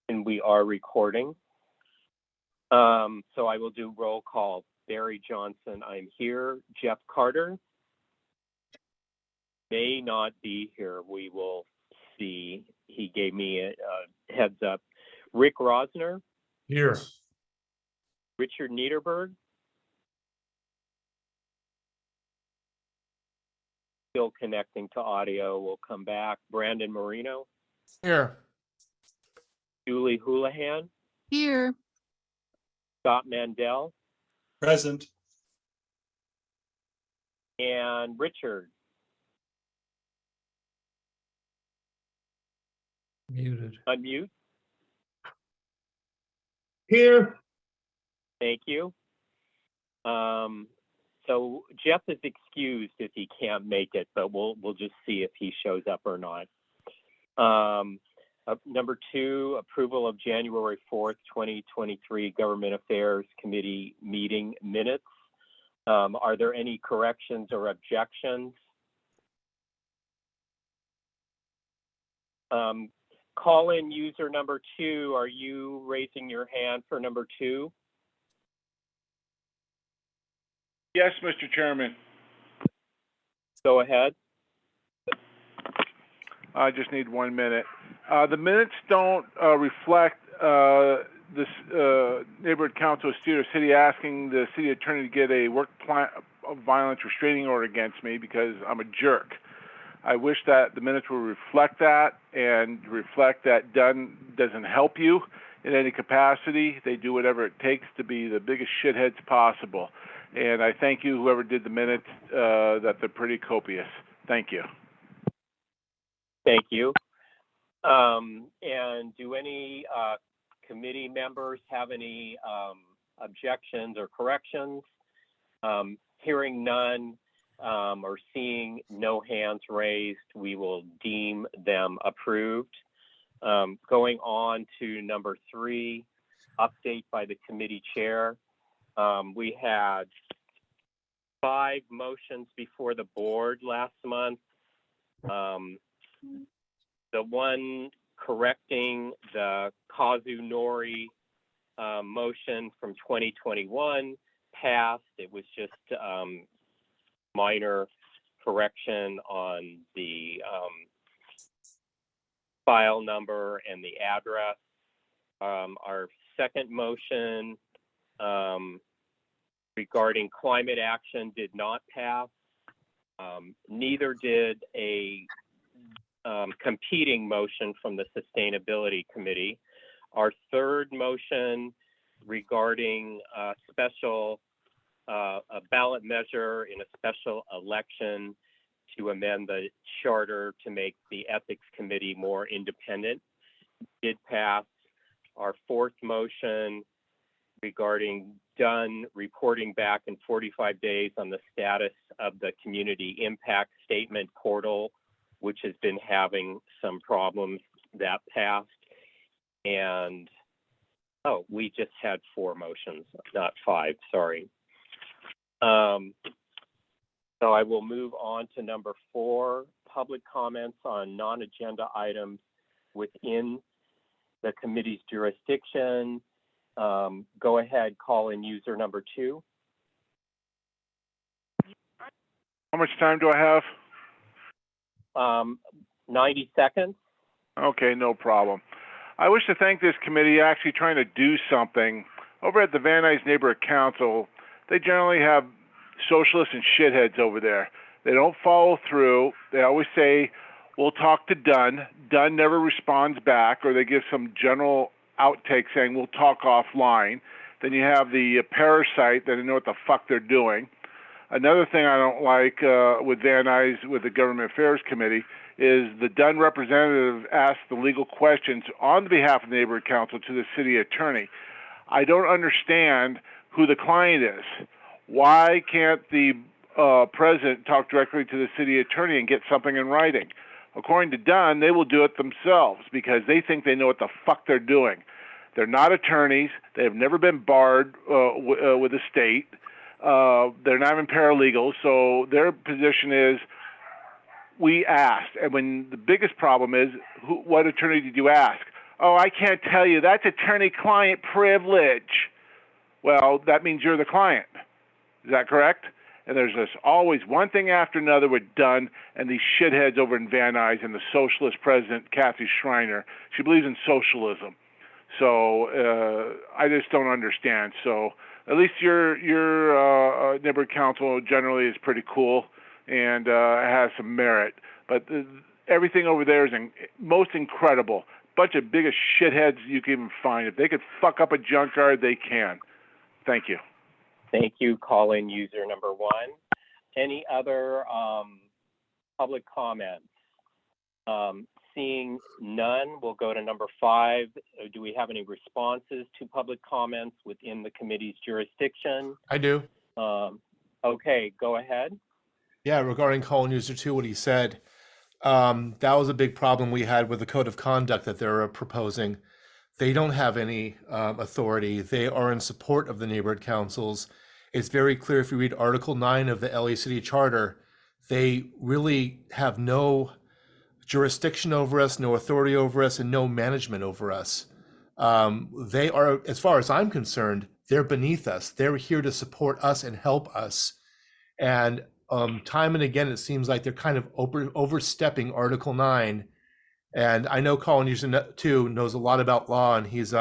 And we are recording. So I will do roll call. Barry Johnson, I'm here. Jeff Carter may not be here. We will see. He gave me a heads up. Rick Rosner. Here. Richard Niederberg. Still connecting to audio. We'll come back. Brandon Marino. Here. Julie Houlihan. Here. Scott Mandel. Present. And Richard. Muted. Unmute. Here. Thank you. So Jeff is excused if he can't make it, but we'll just see if he shows up or not. Number 2, approval of January 4th, 2023 Government Affairs Committee meeting minutes. Are there any corrections or objections? Call-in user number 2, are you raising your hand for number 2? Yes, Mr. Chairman. Go ahead. I just need 1 minute. The minutes don't reflect this neighborhood council of Cedar City asking the city attorney to get a work plan of violence restraining order against me because I'm a jerk. I wish that the minutes would reflect that and reflect that Dunn doesn't help you in any capacity. They do whatever it takes to be the biggest shitheads possible. And I thank you, whoever did the minutes, that they're pretty copious. Thank you. Thank you. And do any committee members have any objections or corrections? Hearing none or seeing no hands raised, we will deem them approved. Going on to number 3, update by the committee chair. We had 5 motions before the board last month. The one correcting the Kazu Nori motion from 2021 passed. It was just minor correction on the file number and the address. Our second motion regarding climate action did not pass. Neither did a competing motion from the Sustainability Committee. Our third motion regarding a ballot measure in a special election to amend the charter to make the Ethics Committee more independent did pass. Our fourth motion regarding Dunn reporting back in 45 days on the status of the Community Impact Statement portal, which has been having some problems, that passed. And, oh, we just had 4 motions, not 5, sorry. So I will move on to number 4, public comments on non-agenda items within the committee's jurisdiction. Go ahead, call in user number 2. How much time do I have? 90 seconds. Okay, no problem. I wish to thank this committee actually trying to do something. Over at the Van Nuys Neighborhood Council, they generally have socialists and shitheads over there. They don't follow through. They always say, we'll talk to Dunn. Dunn never responds back, or they give some general outtake saying, we'll talk offline. Then you have the parasite that don't know what the fuck they're doing. Another thing I don't like with Van Nuys, with the Government Affairs Committee, is the Dunn representative asked the legal questions on behalf of the Neighborhood Council to the city attorney. I don't understand who the client is. Why can't the president talk directly to the city attorney and get something in writing? According to Dunn, they will do it themselves because they think they know what the fuck they're doing. They're not attorneys. They have never been barred with the state. They're not even paralegals, so their position is, we asked. And when the biggest problem is, what attorney did you ask? Oh, I can't tell you. That's attorney-client privilege. Well, that means you're the client. Is that correct? And there's just always one thing after another we're done, and these shitheads over in Van Nuys and the socialist president, Kathy Schreiner, she believes in socialism. So I just don't understand. So at least your neighborhood council generally is pretty cool and has some merit. But everything over there is most incredible. Bunch of biggest shitheads you can even find. If they could fuck up a junkyard, they can. Thank you. Thank you, call-in user number 1. Any other public comments? Seeing none, we'll go to number 5. Do we have any responses to public comments within the committee's jurisdiction? I do. Okay, go ahead. Yeah, regarding call-in user 2, what he said, that was a big problem we had with the code of conduct that they're proposing. They don't have any authority. They are in support of the neighborhood councils. It's very clear if you read Article 9 of the LA City Charter, they really have no jurisdiction over us, no authority over us, and no management over us. They are, as far as I'm concerned, they're beneath us. They're here to support us and help us. And time and again, it seems like they're kind of overstepping Article 9. And I know Colin User 2 knows a lot about law, and he's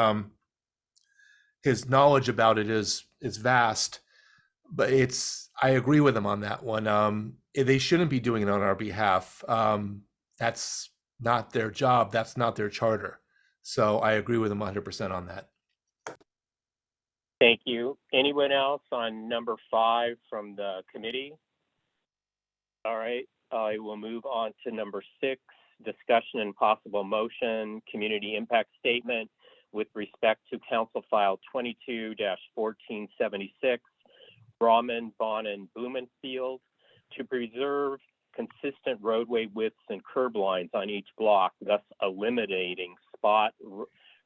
his knowledge about it is vast. But I agree with him on that one. They shouldn't be doing it on our behalf. That's not their job. That's not their charter. So I agree with him 100% on that. Thank you. Anyone else on number 5 from the committee? All right, I will move on to number 6, discussion and possible motion, community impact statement with respect to Council File 22-1476, Brahman, Bonin, Blumenfield, to preserve consistent roadway widths and curb lines on each block, thus eliminating spot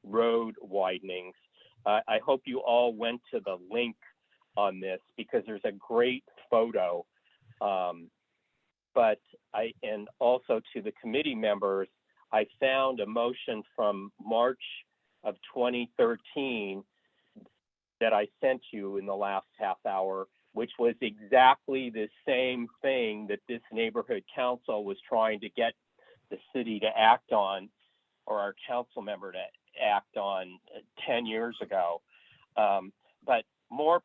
road widenings. I hope you all went to the link on this because there's a great photo. And also to the committee members, I found a motion from March of 2013 that I sent you in the last half hour, which was exactly the same thing that this neighborhood council was trying to get the city to act on, or our council member to act on 10 years ago. But more,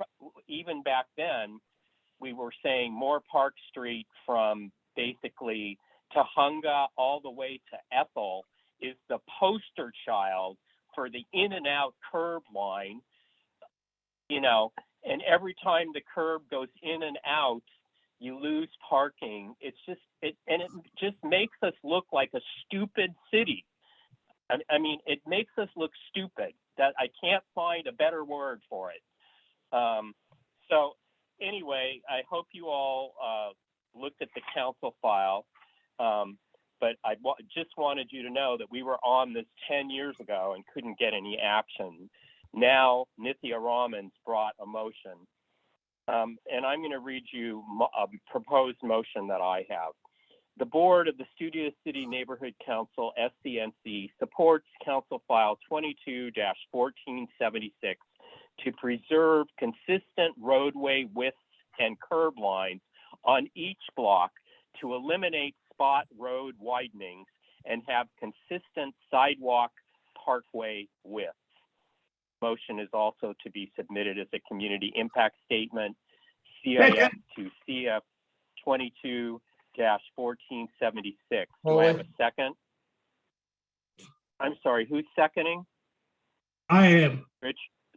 even back then, we were saying Moore Park Street from basically Tahunga all the way to Ethel is the poster child for the in and out curb line, you know, and every time the curb goes in and out, you lose parking. It just makes us look like a stupid city. I mean, it makes us look stupid. That I can't find a better word for it. So anyway, I hope you all looked at the council file. But I just wanted you to know that we were on this 10 years ago and couldn't get any action. Now, Nithya Raman's brought a motion. And I'm going to read you a proposed motion that I have. The board of the Studio City Neighborhood Council, SCNC, supports Council File 22-1476 to preserve consistent roadway widths and curb lines on each block to eliminate spot road widenings and have consistent sidewalk parkway widths. Motion is also to be submitted as a community impact statement, CIF to CF 22-1476. Do I have a second? I'm sorry, who's seconding? I am.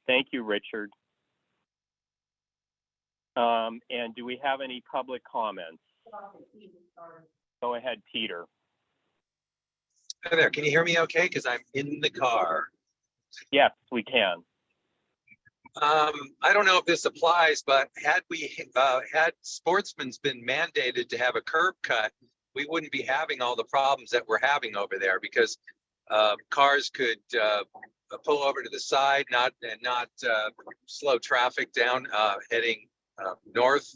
Thank you, Richard. And do we have any public comments? Go ahead, Peter. Hi there, can you hear me okay? Because I'm in the car. Yes, we can. I don't know if this applies, but had sportsmen's been mandated to have a curb cut, we wouldn't be having all the problems that we're having over there, because cars could pull over to the side, not slow traffic down heading north.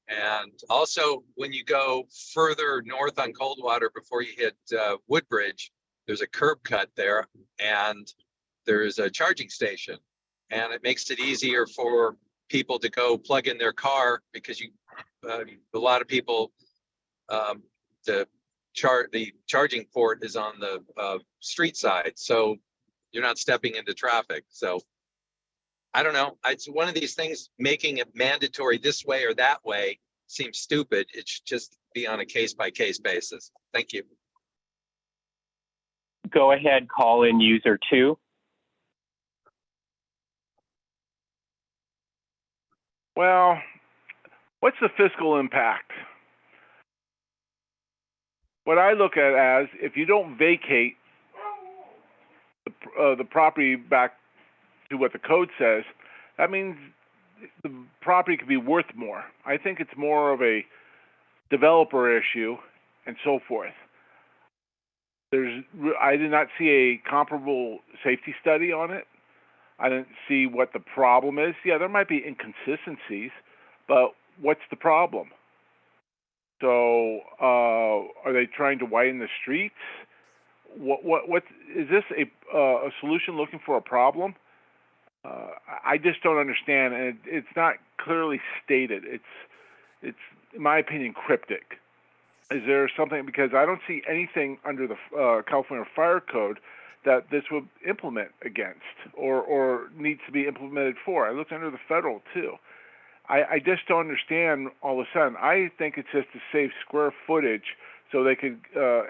And also, when you go further north on Coldwater before you hit Woodbridge, there's a curb cut there and there's a charging station. And it makes it easier for people to go plug in their car because a lot of people, the charging port is on the street side. So you're not stepping into traffic. So I don't know. It's one of these things, making it mandatory this way or that way seems stupid. It should just be on a case-by-case basis. Thank you. Go ahead, call in user 2. Well, what's the fiscal impact? What I look at as, if you don't vacate the property back to what the code says, that means the property could be worth more. I think it's more of a developer issue and so forth. I did not see a comparable safety study on it. I didn't see what the problem is. Yeah, there might be inconsistencies, but what's the problem? So, are they trying to widen the streets? What is this a solution looking for a problem? I just don't understand, and it's not clearly stated. It's in my opinion cryptic. Is there something, because I don't see anything under the California Fire Code that this would implement against or needs to be implemented for. I looked under the federal too. I just don't understand all of a sudden. I think it's just to save square footage so they could,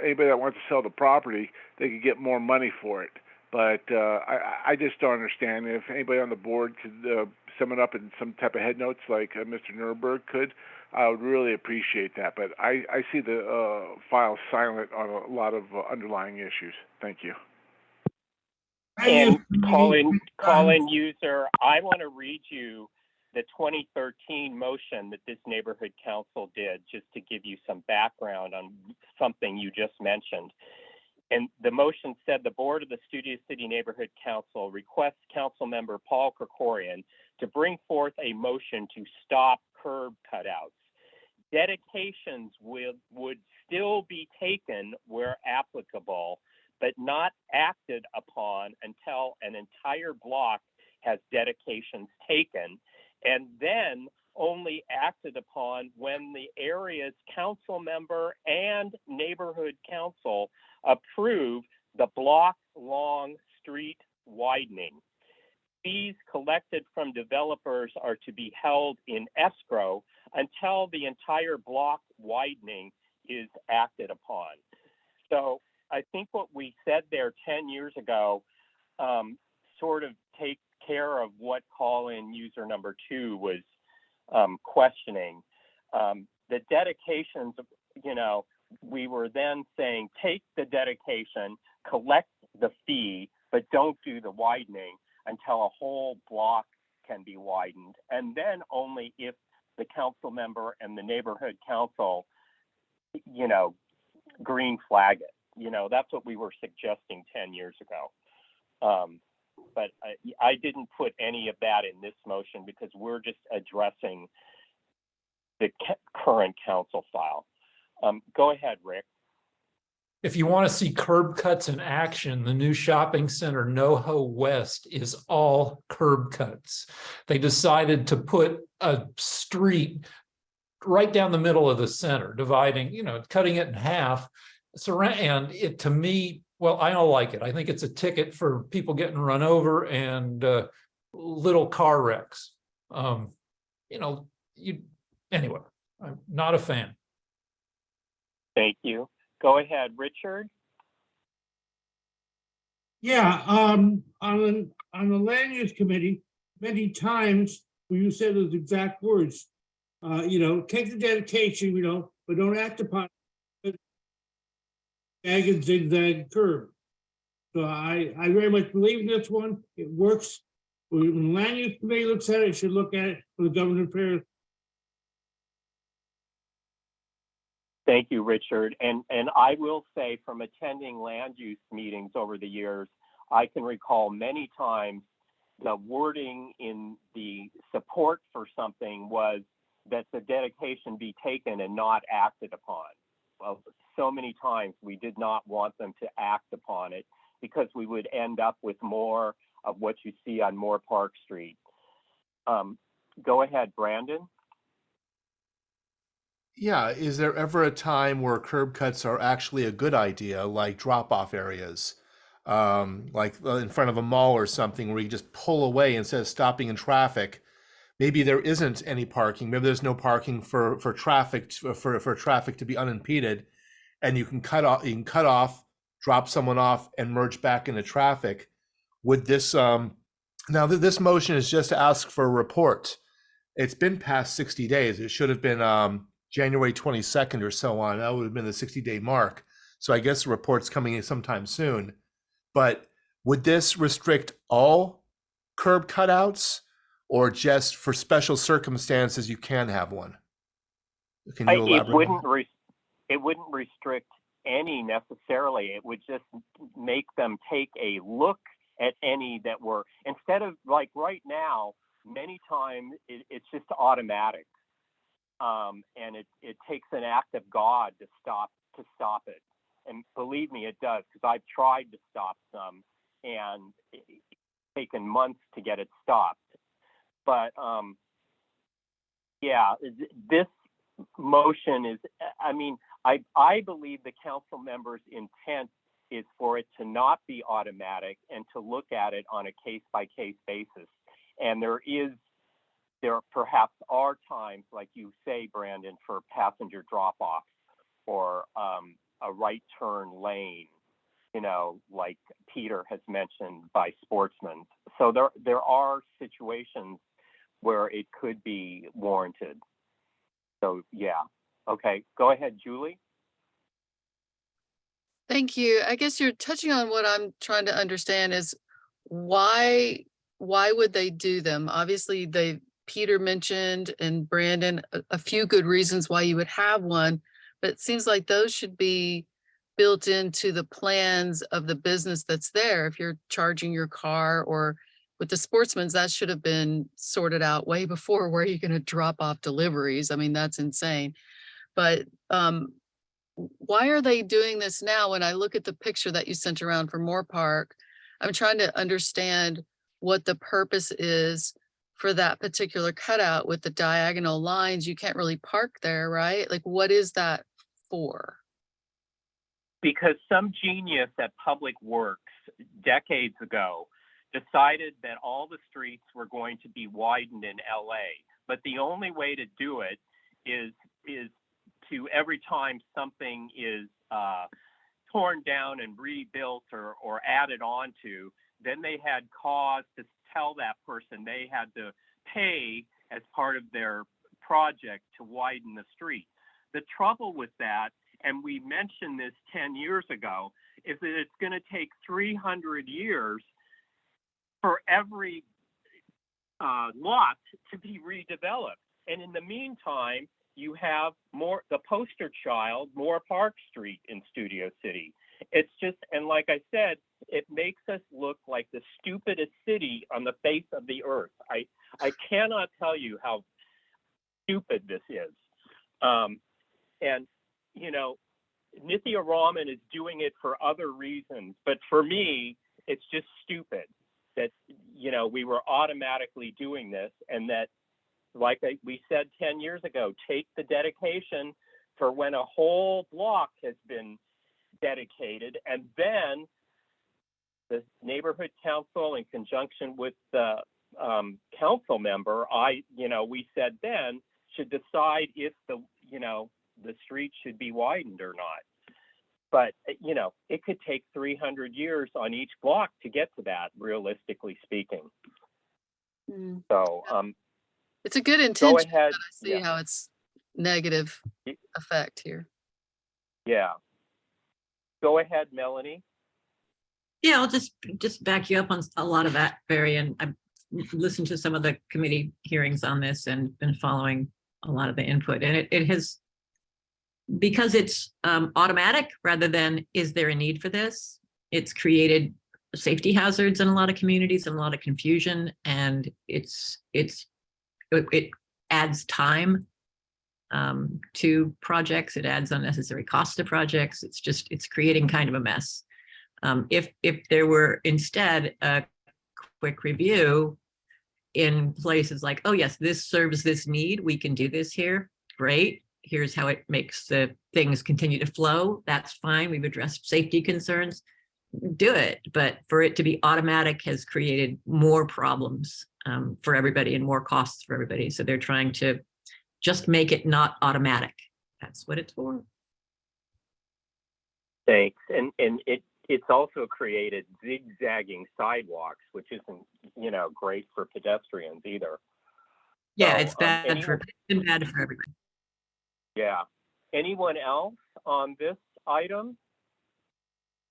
anybody that wants to sell the property, they could get more money for it. But I just don't understand. If anybody on the board could sum it up in some type of head notes like Mr. Nuremberg could, I would really appreciate that. But I see the file silent on a lot of underlying issues. Thank you. And call in user, I want to read you the 2013 motion that this neighborhood council did, just to give you some background on something you just mentioned. And the motion said the board of the Studio City Neighborhood Council requests Council Member Paul Krikorian to bring forth a motion to stop curb cutouts. Dedications would still be taken where applicable, but not acted upon until an entire block has dedications taken, and then only acted upon when the area's council member and neighborhood council approve the block-long street widening. Fees collected from developers are to be held in escrow until the entire block widening is acted upon. So I think what we said there 10 years ago sort of take care of what call-in user number 2 was questioning. The dedications, we were then saying, take the dedication, collect the fee, but don't do the widening until a whole block can be widened. And then only if the council member and the neighborhood council, green flag it. That's what we were suggesting 10 years ago. But I didn't put any of that in this motion because we're just addressing the current council file. Go ahead, Rick. If you want to see curb cuts in action, the new shopping center NoHo West is all curb cuts. They decided to put a street right down the middle of the center, dividing, cutting it in half. And it, to me, well, I don't like it. I think it's a ticket for people getting run over and little car wrecks. Anyway, I'm not a fan. Thank you. Go ahead, Richard. Yeah, on the land use committee, many times when you said those exact words, take the dedication, but don't act upon it. Zag and zigzag curb. So I very much believe in this one. It works. When the land use committee looks at it, it should look at it for the government affairs. Thank you, Richard. And I will say, from attending land use meetings over the years, I can recall many times the wording in the support for something was that the dedication be taken and not acted upon. well, so many times we did not want them to act upon it because we would end up with more of what you see on Moore Park Street. Go ahead, Brandon. Yeah, is there ever a time where curb cuts are actually a good idea, like drop-off areas? Like in front of a mall or something where you just pull away instead of stopping in traffic. Maybe there isn't any parking. Maybe there's no parking for traffic for traffic to be unimpeded, and you can cut off, drop someone off, and merge back into traffic. Would this now that this motion is just to ask for a report? It's been past 60 days. It should have been January 22nd or so on. That would have been the 60-day mark. So I guess the report's coming in sometime soon. But would this restrict all curb cutouts, or just for special circumstances you can have one? Can you elaborate? It wouldn't restrict any necessarily. It would just make them take a look at any that were, instead of like right now, many times it's just automatic. And it takes an act of God to stop it. And believe me, it does, because I've tried to stop some and it's taken months to get it stopped. But yeah, this motion is, I mean, I believe the council members' intent is for it to not be automatic and to look at it on a case-by-case basis. And there perhaps are times, like you say, Brandon, for passenger drop-offs or a right turn lane, you know, like Peter has mentioned, by sportsmen. So there are situations where it could be warranted. So yeah, okay, go ahead, Julie. Thank you. I guess you're touching on what I'm trying to understand is why would they do them? Obviously, Peter mentioned and Brandon a few good reasons why you would have one, but it seems like those should be built into the plans of the business that's there. If you're charging your car, or with the sportsmen's, that should have been sorted out way before. Where are you going to drop off deliveries? I mean, that's insane. But why are they doing this now? When I look at the picture that you sent around for Moore Park, I'm trying to understand what the purpose is for that particular cutout with the diagonal lines. You can't really park there, right? Like, what is that for? Because some genius at Public Works decades ago decided that all the streets were going to be widened in LA, but the only way to do it is to, every time something is torn down and rebuilt or added on to, then they had cause to tell that person they had to pay as part of their project to widen the street. The trouble with that, and we mentioned this 10 years ago, is that it's going to take 300 years for every lot to be redeveloped. And in the meantime, you have the poster child, Moore Park Street in Studio City. It's just, and like I said, it makes us look like the stupidest city on the face of the earth. I cannot tell you how stupid this is. And, you know, Nithya Raman is doing it for other reasons, but for me, it's just stupid that, you know, we were automatically doing this, and that, like we said 10 years ago, take the dedication for when a whole block has been dedicated, and then the neighborhood council, in conjunction with the council member, we said then, should decide if the street should be widened or not. But, you know, it could take 300 years on each block to get to that, realistically speaking. Mm. So, it's a good intention, ahead. but I see how it's negative effect here. Yeah. Go ahead, Melanie. Yeah, I'll just back you up on a lot of that, Barry. And I've listened to some of the committee hearings on this and been following a lot of the input. And it has, because it's automatic rather than is there a need for this, it's created safety hazards in a lot of communities and a lot of confusion. And it adds time to projects. It adds unnecessary costs to projects. It's creating kind of a mess. If there were instead a quick review in places like, oh yes, this serves this need, we can do this here, great. Here's how it makes the things continue to flow. That's fine. We've addressed safety concerns. Do it. But for it to be automatic has created more problems for everybody and more costs for everybody. So they're trying to just make it not automatic. That's what it's for. Thanks. And it's also created zigzagging sidewalks, which isn't, great for pedestrians either. Yeah, So, it's been bad for everybody. Yeah. Anyone else on this item?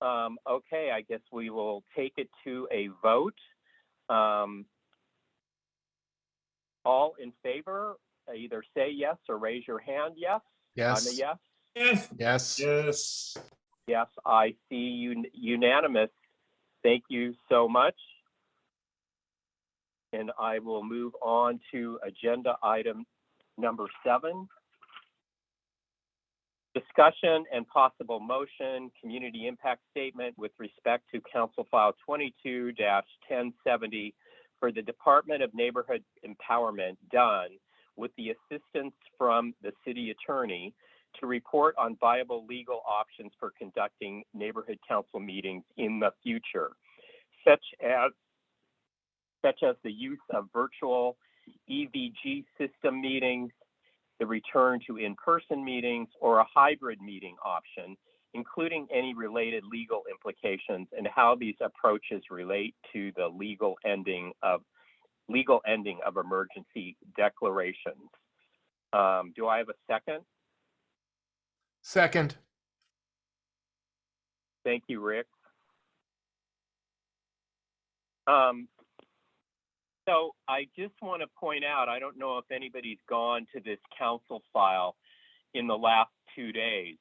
Okay, I guess we will take it to a vote. All in favor, either say yes or raise your hand. Yes. Yes. I'm a yes. Yes. Yes. Yes. Yes, I see unanimous. Thank you so much. And I will move on to agenda item number 7. Discussion and possible motion, community impact statement with respect to Council File 22-1070 for the Department of Neighborhood Empowerment, done with the assistance from the city attorney to report on viable legal options for conducting neighborhood council meetings in the future, such as the use of virtual EVG system meetings, the return to in-person meetings, or a hybrid meeting option, including any related legal implications and how these approaches relate to the legal ending of emergency declarations. Do I have a second? Second. Thank you, Rick. So I just want to point out, I don't know if anybody's gone to this council file in the last 2 days,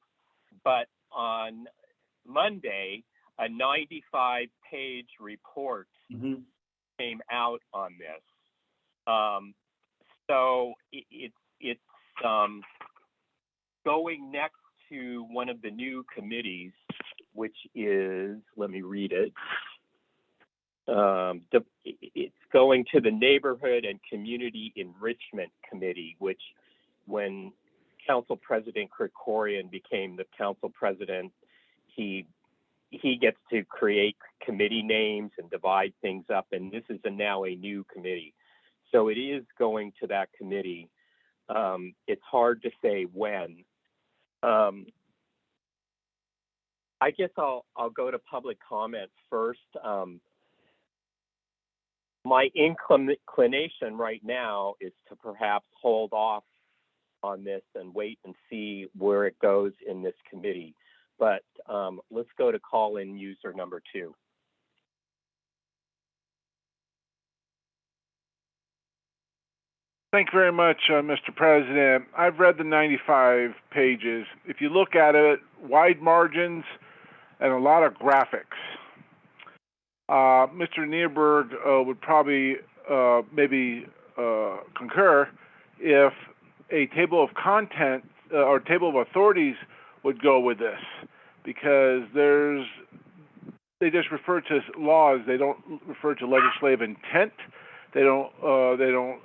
but on Monday, a 95-page report came out on this. So it's going next to one of the new committees, which is, let me read it. It's going to the Neighborhood and Community Enrichment Committee, which when Council President Krikorian became the council president, he gets to create committee names and divide things up, and this is now a new committee. So it is going to that committee. It's hard to say when. I guess I'll go to public comment first. My inclination right now is to perhaps hold off on this and wait and see where it goes in this committee. But let's go to call-in user number 2. Thank you very much, Mr. President. I've read the 95 pages. If you look at it, wide margins and a lot of graphics. Mr. Nierberg would probably maybe concur if a table of content or table of authorities would go with this, because they just refer to laws. They don't refer to legislative intent. They don't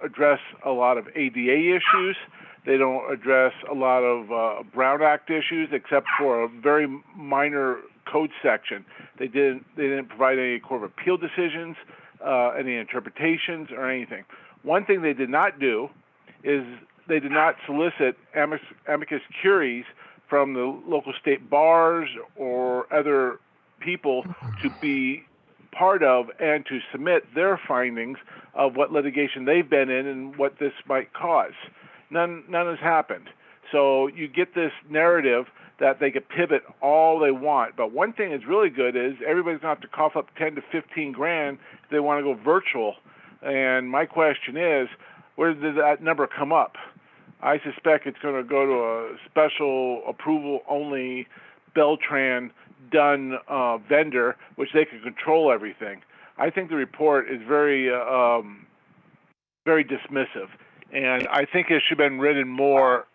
address a lot of ADA issues. They don't address a lot of Brown Act issues, except for a very minor code section. They didn't provide any Court of Appeal decisions, any interpretations, or anything. One thing they did not do is they did not solicit amicus curiae from the local state bars or other people to be part of and to submit their findings of what litigation they've been in and what this might cause. None has happened. So you get this narrative that they could pivot all they want. But one thing that's really good is everybody's going to have to cough up 10 to 15 grand if they want to go virtual. And my question is, where did that number come up? I suspect it's going to go to a special approval only Beltran done vendor, which they can control everything. I think the report is very dismissive, and I think it should have been written more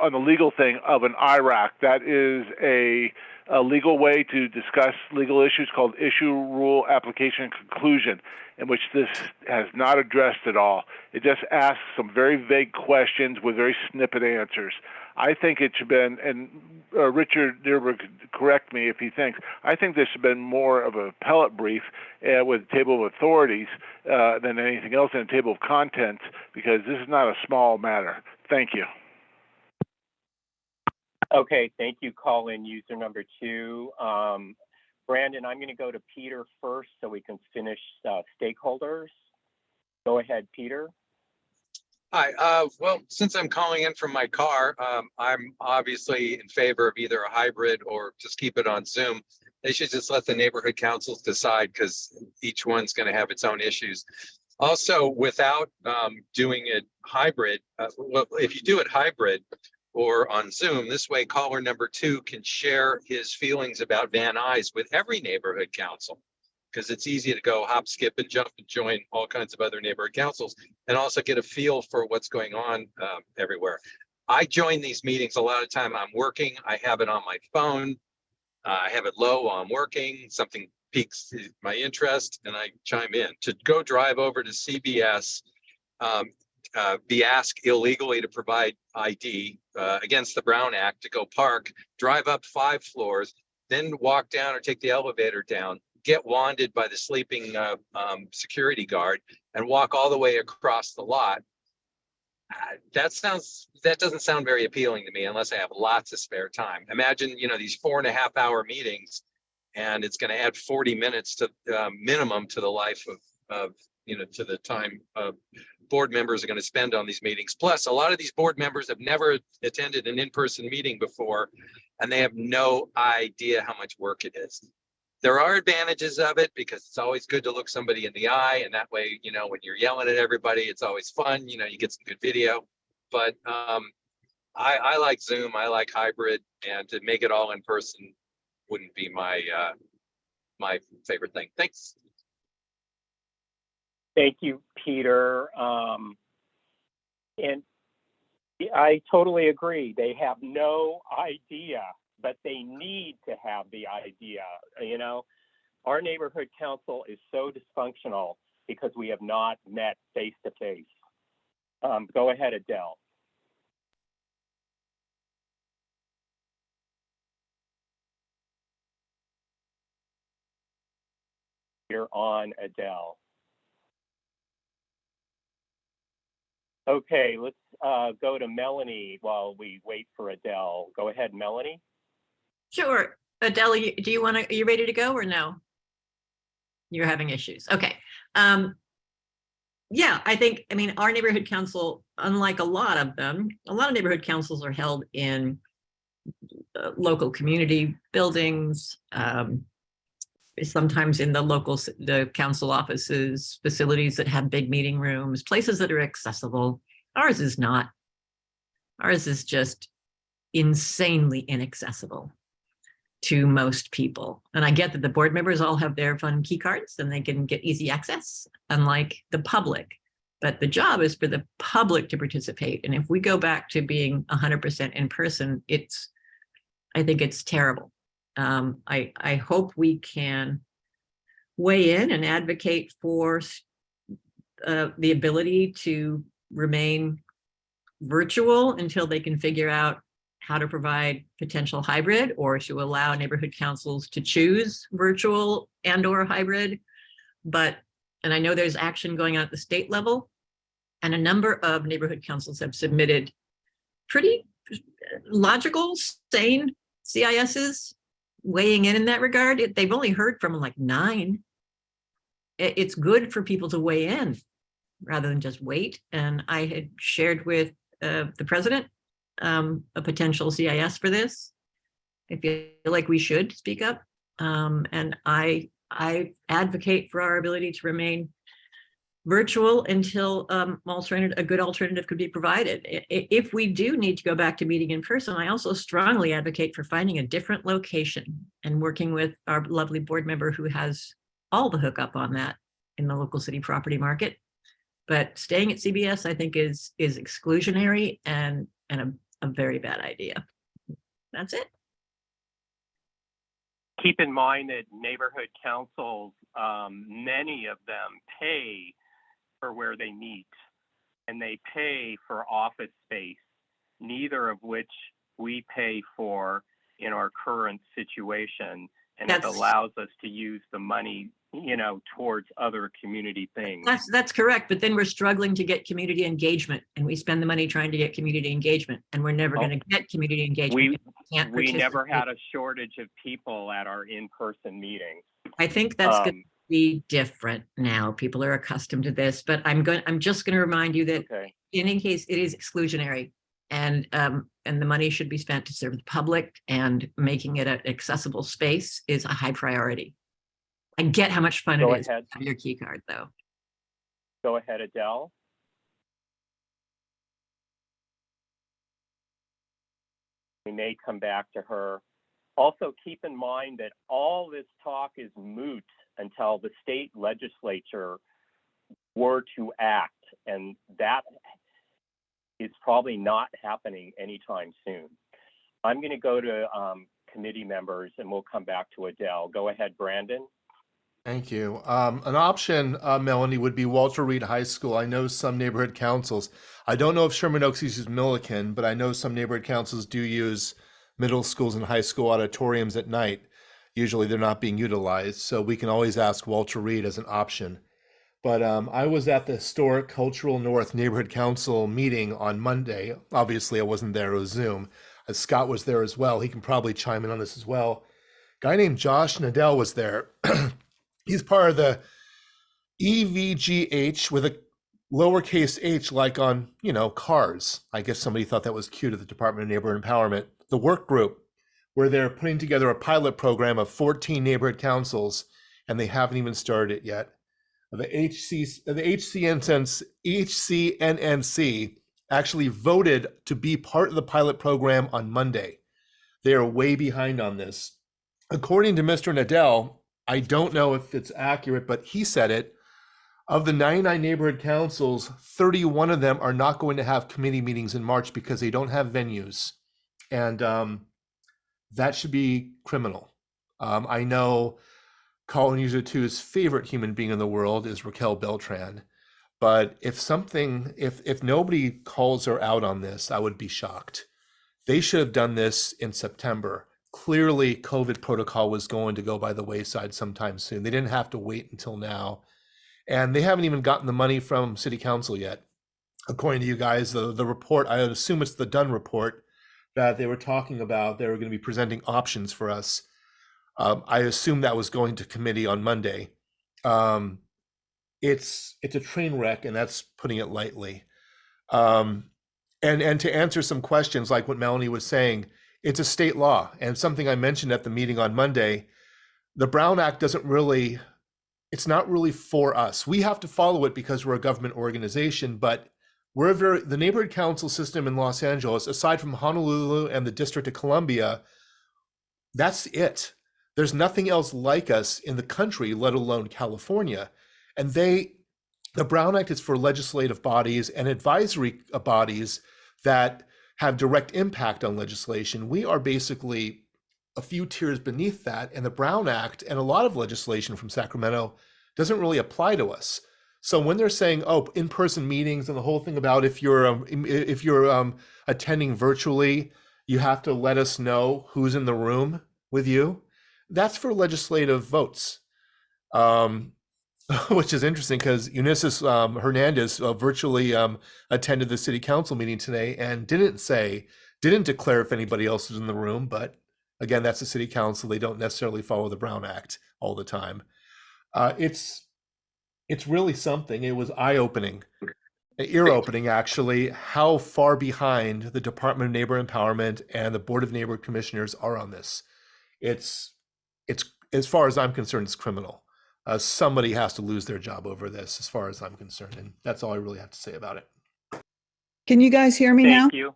on the legal thing of an IRAC. That is a legal way to discuss legal issues called issue, rule, application, and conclusion, in which this has not addressed at all. It just asks some very vague questions with very snippet answers. I think it should have been, and Richard Dearberg could correct me if he thinks, I think this should have been more of a appellate brief with a table of authorities than anything else in a table of contents, because this is not a small matter. Thank you. Okay, thank you, call-in user number 2. Brandon, I'm going to go to Peter first so we can finish stakeholders. Go ahead, Peter. Hi, well, since I'm calling in from my car, I'm obviously in favor of either a hybrid or just keep it on Zoom. They should just let the neighborhood councils decide, because each one's going to have its own issues. Also, without doing it hybrid, well, if you do it hybrid or on Zoom, this way caller number 2 can share his feelings about Van Nuys with every neighborhood council, because it's easy to go hop, skip, and jump and join all kinds of other neighborhood councils and also get a feel for what's going on everywhere. I join these meetings a lot of time. I'm working. I have it on my phone. I have it low while I'm working. Something piques my interest and I chime in. To go drive over to CBS, be asked illegally to provide ID against the Brown Act, to go park, drive up 5 floors, then walk down or take the elevator down, get wanded by the sleeping security guard, and walk all the way across the lot. That doesn't sound very appealing to me unless I have lots of spare time. Imagine, these 4.5-hour meetings, and it's going to add 40 minutes to minimum to the life of to the time board members are going to spend on these meetings. Plus, a lot of these board members have never attended an in-person meeting before, and they have no idea how much work it is. There are advantages of it, because it's always good to look somebody in the eye, and that way, when you're yelling at everybody, it's always fun. You get some good video. But I like Zoom. I like hybrid, and to make it all in person wouldn't be my my favorite thing. Thanks. Thank you, Peter. And I totally agree. They have no idea, but they need to have the idea. Our neighborhood council is so dysfunctional because we have not met face to face. Go ahead, Adele. You're on, Adele. Okay, let's go to Melanie while we wait for Adele. Go ahead, Melanie. Sure. Adele, are you ready to go or no? You're having issues. Okay. Yeah, I mean, our neighborhood council, unlike a lot of neighborhood councils are held in local community buildings, sometimes in the council offices, facilities that have big meeting rooms, places that are accessible. Ours is not. Ours is just insanely inaccessible to most people. And I get that the board members all have their fun key cards and they can get easy access, unlike the public. But the job is for the public to participate. And if we go back to being 100% in person, I think it's terrible. I hope we can weigh in and advocate for the ability to remain virtual until they can figure out how to provide potential hybrid, or to allow neighborhood councils to choose virtual and or hybrid. And I know there's action going on at the state level, and a number of neighborhood councils have submitted pretty logical, sane CISs weighing in that regard. They've only heard from like 9. It's good for people to weigh in rather than just wait. And I had shared with the president a potential CIS for this. I feel like we should speak up. And I advocate for our ability to remain virtual until a good alternative could be provided. If we do need to go back to meeting in person, I also strongly advocate for finding a different location and working with our lovely board member who has all the hookup on that in the local city property market. But staying at CBS, I think, is exclusionary and a a very bad idea. That's it. Keep in mind that neighborhood councils, many of them pay for where they meet, and they pay for office space, neither of which we pay for in our current situation. And it That's- allows us to use the money, towards other community things. That's correct. But then we're struggling to get community engagement, and we spend the money trying to get community engagement, and we're never going to get community engagement. We never had a shortage of people at our in-person meetings. I think that's going to be different now. People are accustomed to this, but I'm just going to remind you that in any case, it is exclusionary, and the money should be spent to serve the public, and making it an accessible space is a high priority. I get how much fun it is to have your key card, though. Go ahead, Adele. We may come back to her. Also, keep in mind that all this talk is moot until the state legislature were to act, and that is probably not happening anytime soon. I'm going to go to committee members, and we'll come back to Adele. Go ahead, Brandon. Thank you. An option, Melanie, would be Walter Reed High School. I know some neighborhood councils. I don't know if Sherman Oaks uses Milliken, but I know some neighborhood councils do use middle schools and high school auditoriums at night. Usually they're not being utilized, so we can always ask Walter Reed as an option. But I was at the Historic Cultural North Neighborhood Council meeting on Monday. Obviously, I wasn't there, it was Zoom. Scott was there as well. He can probably chime in on this as well. A guy named Josh Nadell was there. He's part of the EVGH with a lowercase h, like on, cars. I guess somebody thought that was cute at the Department of Neighborhood Empowerment. The work group, where they're putting together a pilot program of 14 neighborhood councils, and they haven't even started it yet. The HCNNC actually voted to be part of the pilot program on Monday. They are way behind on this. According to Mr. Nadell, I don't know if it's accurate, but he said it. Of the 99 neighborhood councils, 31 of them are not going to have committee meetings in March because they don't have venues. And that should be criminal. I know Colin User 2's favorite human being in the world is Raquel Beltran. But if nobody calls her out on this, I would be shocked. They should have done this in September. Clearly, COVID protocol was going to go by the wayside sometime soon. They didn't have to wait until now. And they haven't even gotten the money from City Council yet. According to you guys, the report, I assume it's the Dunn report that they were talking about. They were going to be presenting options for us. I assume that was going to committee on Monday. It's a train wreck, and that's putting it lightly. And to answer some questions like what Melanie was saying, it's a state law, and something I mentioned at the meeting on Monday, the Brown Act it's not really for us. We have to follow it because we're a government organization, but the neighborhood council system in Los Angeles, aside from Honolulu and the District of Columbia, that's it. There's nothing else like us in the country, let alone California. And the Brown Act is for legislative bodies and advisory bodies that have direct impact on legislation. We are basically a few tiers beneath that, and the Brown Act and a lot of legislation from Sacramento doesn't really apply to us. So when they're saying, in-person meetings and the whole thing about if you're attending virtually, you have to let us know who's in the room with you, that's for legislative votes. Which is interesting because Eunice Hernandez virtually attended the city council meeting today and didn't declare if anybody else was in the room. But again, that's the city council. They don't necessarily follow the Brown Act all the time. It's really something. It was eye-opening, ear-opening actually, how far behind the Department of Neighbor Empowerment and the Board of Neighborhood Commissioners are on this. It's as far as I'm concerned, it's criminal. Somebody has to lose their job over this, as far as I'm concerned. And that's all I really have to say about it. Can you guys hear me now? Thank you.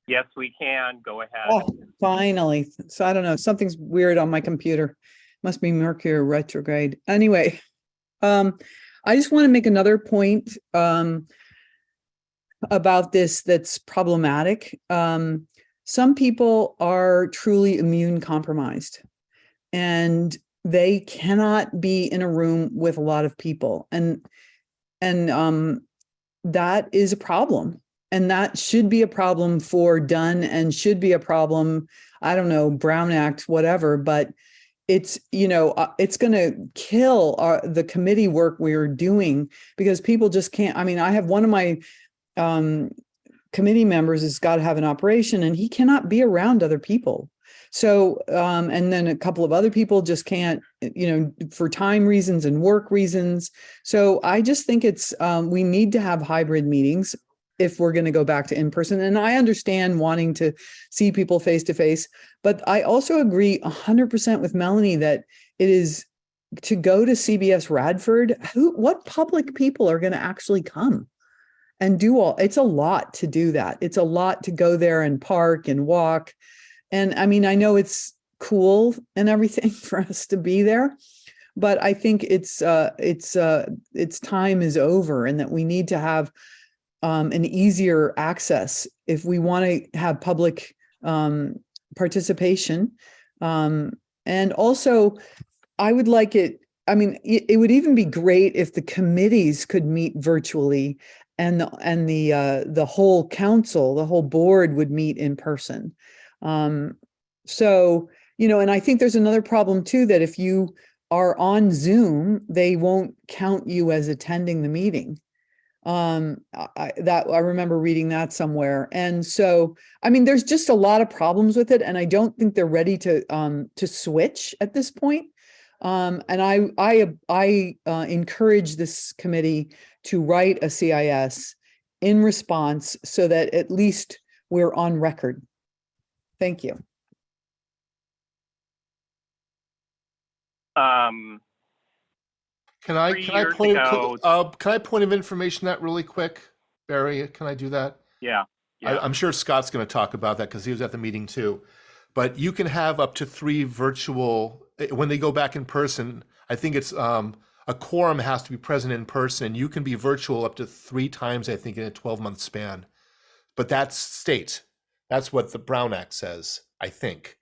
Yes, we can. Go ahead. Oh, finally. So I don't know, something's weird on my computer. Must be Mercury retrograde. Anyway, I just want to make another point. about this that's problematic. Some people are truly immune compromised and they cannot be in a room with a lot of people. And that is a problem. And that should be a problem for Dunn and should be a problem, I don't know, Brown Act, whatever, but it's, it's going to kill the committee work we're doing because people just can't. I mean, I have one of my committee members has got to have an operation and he cannot be around other people. So, and then a couple of other people just can't, for time reasons and work reasons. So I just think it's, we need to have hybrid meetings if we're going to go back to in-person. And I understand wanting to see people face to face, but I also agree 100% with Melanie that it is to go to CBS Radford. What public people are going to actually come and do it's a lot to do that. It's a lot to go there and park and walk. And I mean, I know it's cool and everything for us to be there, but I think its time is over and that we need to have an easier access if we want to have public participation. And also, I would like it. I mean, it would even be great if the committees could meet virtually, and the whole council, the whole board would meet in person. So, and I think there's another problem too, that if you are on Zoom, they won't count you as attending the meeting. I remember reading that somewhere. And so, I mean, there's just a lot of problems with it. And I don't think they're ready to switch at this point. And I encourage this committee to write a CIS in response so that at least we're on record. Thank you. Can I 3 years ago- point of information that really quick, Barry? Can I do that? Yeah. I'm sure Scott's going to talk about that because he was at the meeting too. But you can have up to 3 virtual when they go back in person. I think it's a quorum has to be present in person. You can be virtual up to 3 times, I think, in a 12-month span. But that's state. That's what the Brown Act says, I think.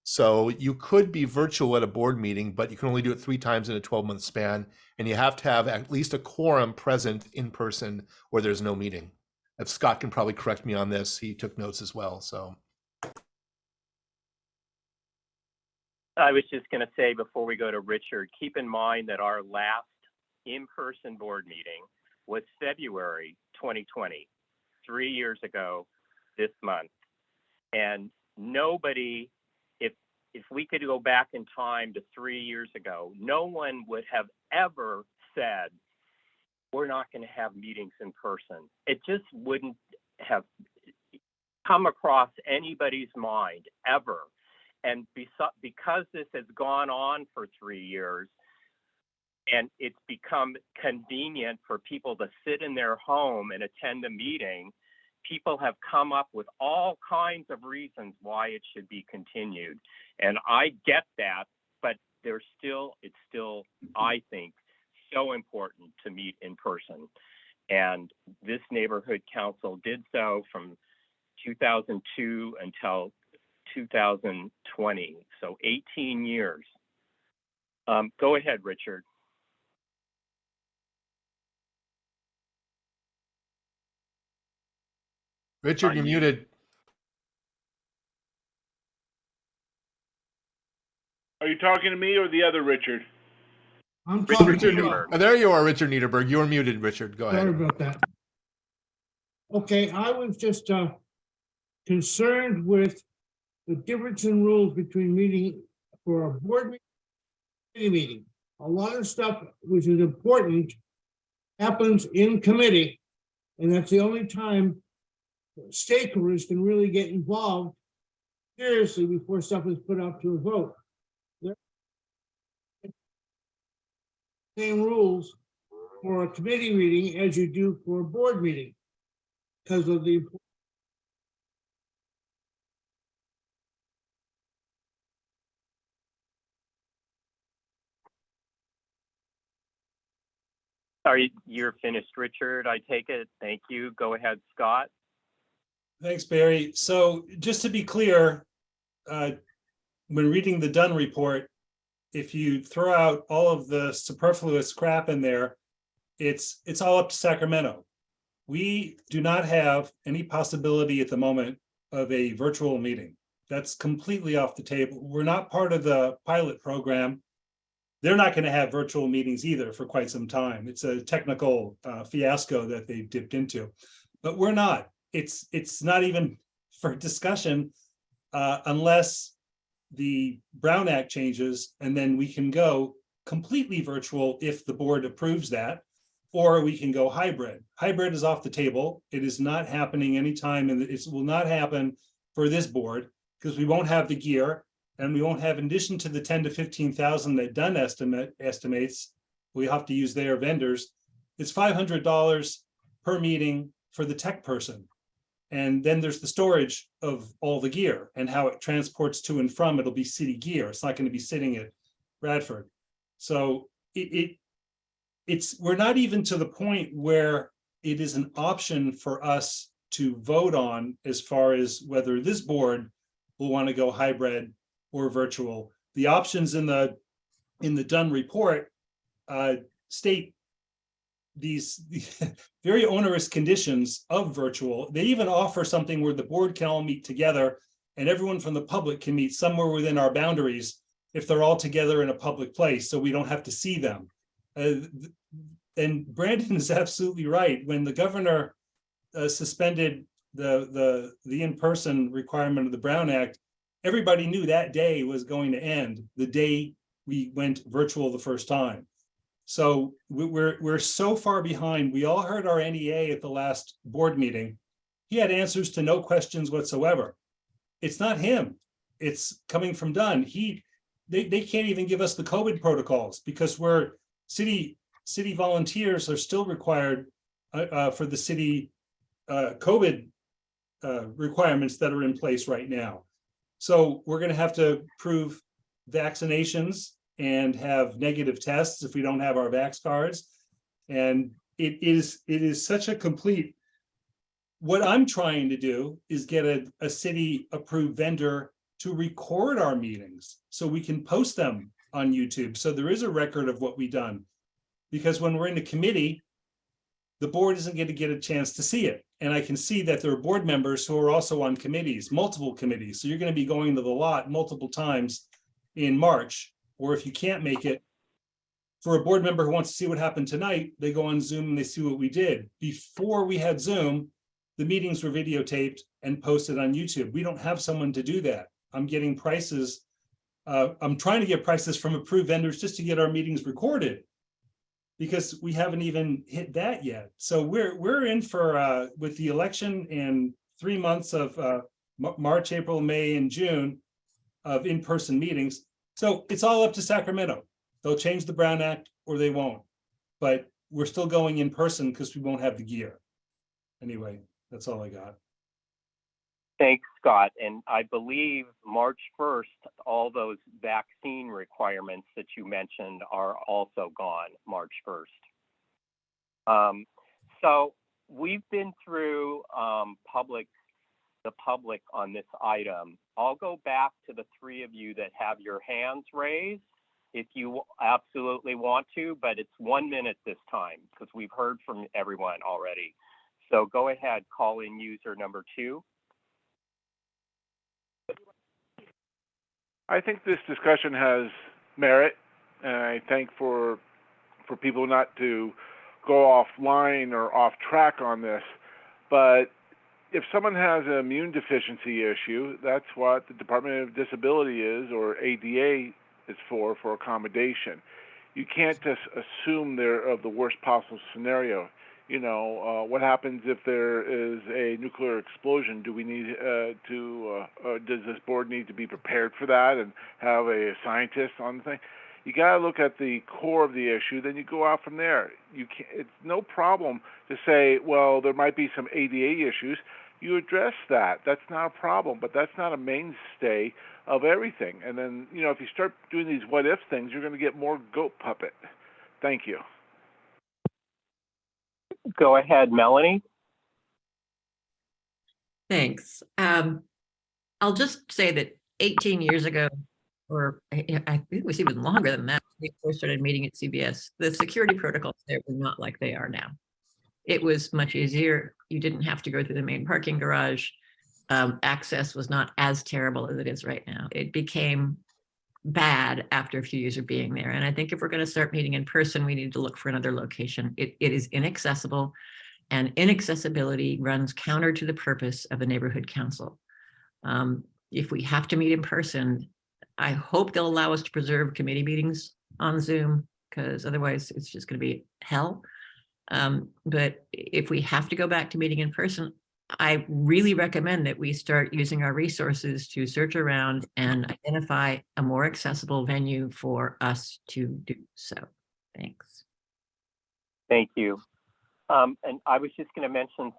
So you could be virtual at a board meeting, but you can only do it 3 times in a 12-month span. And you have to have at least a quorum present in person or there's no meeting. If Scott can probably correct me on this, he took notes as well, so. I was just going to say before we go to Richard, keep in mind that our last in-person board meeting was February 2020, 3 years ago this month. And nobody, if we could go back in time to 3 years ago, no one would have ever said, we're not going to have meetings in person. It just wouldn't have come across anybody's mind ever. And because this has gone on for 3 years and it's become convenient for people to sit in their home and attend a meeting, people have come up with all kinds of reasons why it should be continued. And I get that, but it's still, I think, so important to meet in person. And this neighborhood council did so from 2002 until 2020, so 18 years. Go ahead, Richard. Richard, you're muted. Are you talking to me or the other Richard? I'm talking Richard, to you. oh, there you are, Richard Niederberg. You're muted, Richard. Go ahead. Sorry about that. Okay, I was just concerned with the difference in rules between meeting for a board meeting. A lot of stuff which is important happens in committee, and that's the only time stakeholders can really get involved seriously before stuff is put up to a vote. Same rules for a committee meeting as you do for a board meeting because of the You're finished, Richard, I take it. Thank you. Go ahead, Scott. Thanks, Barry. So just to be clear, when reading the Dunn report, if you throw out all of the superfluous crap in there, it's all up to Sacramento. We do not have any possibility at the moment of a virtual meeting. That's completely off the table. We're not part of the pilot program. They're not going to have virtual meetings either for quite some time. It's a technical fiasco that they've dipped into, but we're not. It's not even for discussion unless the Brown Act changes, and then we can go completely virtual if the board approves that, or we can go hybrid. Hybrid is off the table. It is not happening anytime, and it will not happen for this board because we won't have the gear, and we won't have, in addition to the 10 to 15,000 that Dunn estimates, we have to use their vendors. It's $500 per meeting for the tech person. And then there's the storage of all the gear and how it transports to and from. It'll be city gear. It's not going to be sitting at Bradford. So we're not even to the point where it is an option for us to vote on as far as whether this board will want to go hybrid or virtual. The options in the Dunn report state these very onerous conditions of virtual. They even offer something where the board can all meet together and everyone from the public can meet somewhere within our boundaries if they're all together in a public place, so we don't have to see them. And Brandon is absolutely right. When the governor suspended the in-person requirement of the Brown Act, everybody knew that day was going to end the day we went virtual the first time. So we're so far behind. We all heard our NEA at the last board meeting. He had answers to no questions whatsoever. It's not him. It's coming from Dunn. They can't even give us the COVID protocols because we're city volunteers are still required for the city COVID requirements that are in place right now. So we're going to have to prove vaccinations and have negative tests if we don't have our vax cards. And it is such a complete, what I'm trying to do is get a city approved vendor to record our meetings so we can post them on YouTube. So there is a record of what we've done, because when we're in the committee, the board isn't going to get a chance to see it. And I can see that there are board members who are also on committees, multiple committees. So you're going to be going to the lot multiple times in March. Or if you can't make it, for a board member who wants to see what happened tonight, they go on Zoom and they see what we did. Before we had Zoom, the meetings were videotaped and posted on YouTube. We don't have someone to do that. I'm getting prices. I'm trying to get prices from approved vendors just to get our meetings recorded, because we haven't even hit that yet. So we're in for, with the election and 3 months of March, April, May, and June of in-person meetings. So it's all up to Sacramento. They'll change the Brown Act or they won't, but we're still going in person because we won't have the gear. Anyway, that's all I got. Thanks, Scott. And I believe March 1st, all those vaccine requirements that you mentioned are also gone March 1st. So we've been through the public on this item. I'll go back to the three of you that have your hands raised if you absolutely want to, but it's 1 minute this time because we've heard from everyone already. So go ahead, call in user number 2. I think this discussion has merit, and I think for people not to go offline or off track on this, but if someone has an immune deficiency issue, that's what the Department of Disability is, or ADA is for accommodation. You can't just assume they're of the worst possible scenario. You know, what happens if there is a nuclear explosion? Do we need does this board need to be prepared for that and have a scientist on the thing? You got to look at the core of the issue, then you go out from there. You can't, it's no problem to say, well, there might be some ADA issues. You address that. That's not a problem, but that's not a mainstay of everything. And then, you know, if you start doing these what-if things, you're going to get more goat puppet. Thank you. Go ahead, Melanie. Thanks. I'll just say that 18 years ago, or I think it was even longer than that, when we first started meeting at CBS, the security protocols there were not like they are now. It was much easier. You didn't have to go through the main parking garage. Access was not as terrible as it is right now. It became bad after a few years of being there. And I think if we're going to start meeting in person, we need to look for another location. It is inaccessible, and inaccessibility runs counter to the purpose of a neighborhood council. If we have to meet in person, I hope they'll allow us to preserve committee meetings on Zoom, because otherwise it's just going to be hell. But if we have to go back to meeting in person, I really recommend that we start using our resources to search around and identify a more accessible venue for us to do so. Thanks. Thank you. And I was just going to mention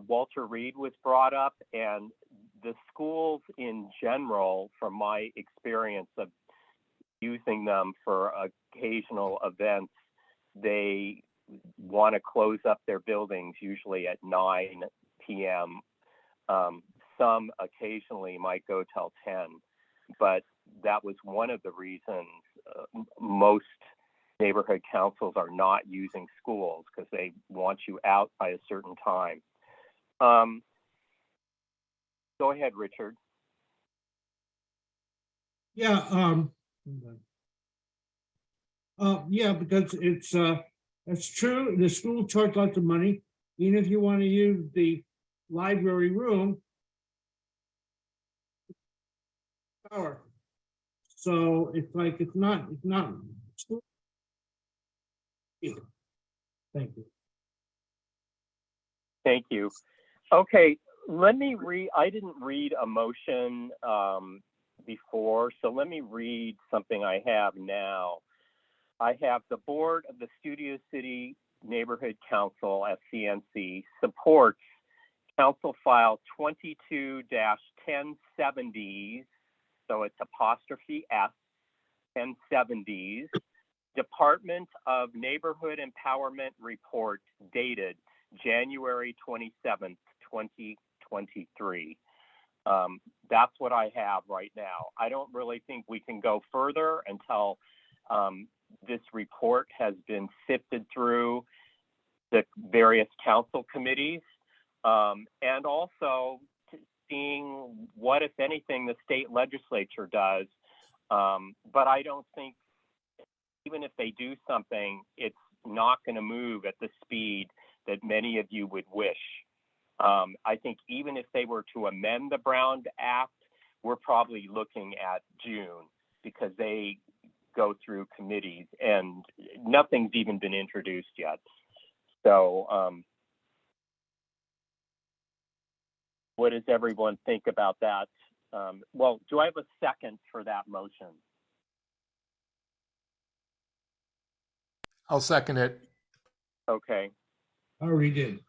Walter Reed was brought up, and the schools in general, from my experience of using them for occasional events, they want to close up their buildings usually at 9 p.m. Some occasionally might go till 10, but that was one of the reasons most neighborhood councils are not using schools, because they want you out by a certain time. Go ahead, Richard. Yeah, yeah, because it's true. The school charge lots of money. Even if you want to use the library room, power. So it's like it's not. Thank you. Thank you. Okay, let me read. I didn't read a motion before, so let me read something I have now. I have the board of the Studio City Neighborhood Council, SCNC, supports Council File 22-1070s, so it's apostrophe S, 1070s, Department of Neighborhood Empowerment Report dated January 27th, 2023. That's what I have right now. I don't really think we can go further until this report has been sifted through the various council committees, and also seeing what, if anything, the state legislature does. But I don't think, even if they do something, it's not going to move at the speed that many of you would wish. I think even if they were to amend the Brown Act, we're probably looking at June, because they go through committees and nothing's even been introduced yet. So what does everyone think about that? Well, do I have a second for that motion? I'll second it. Okay. I already did.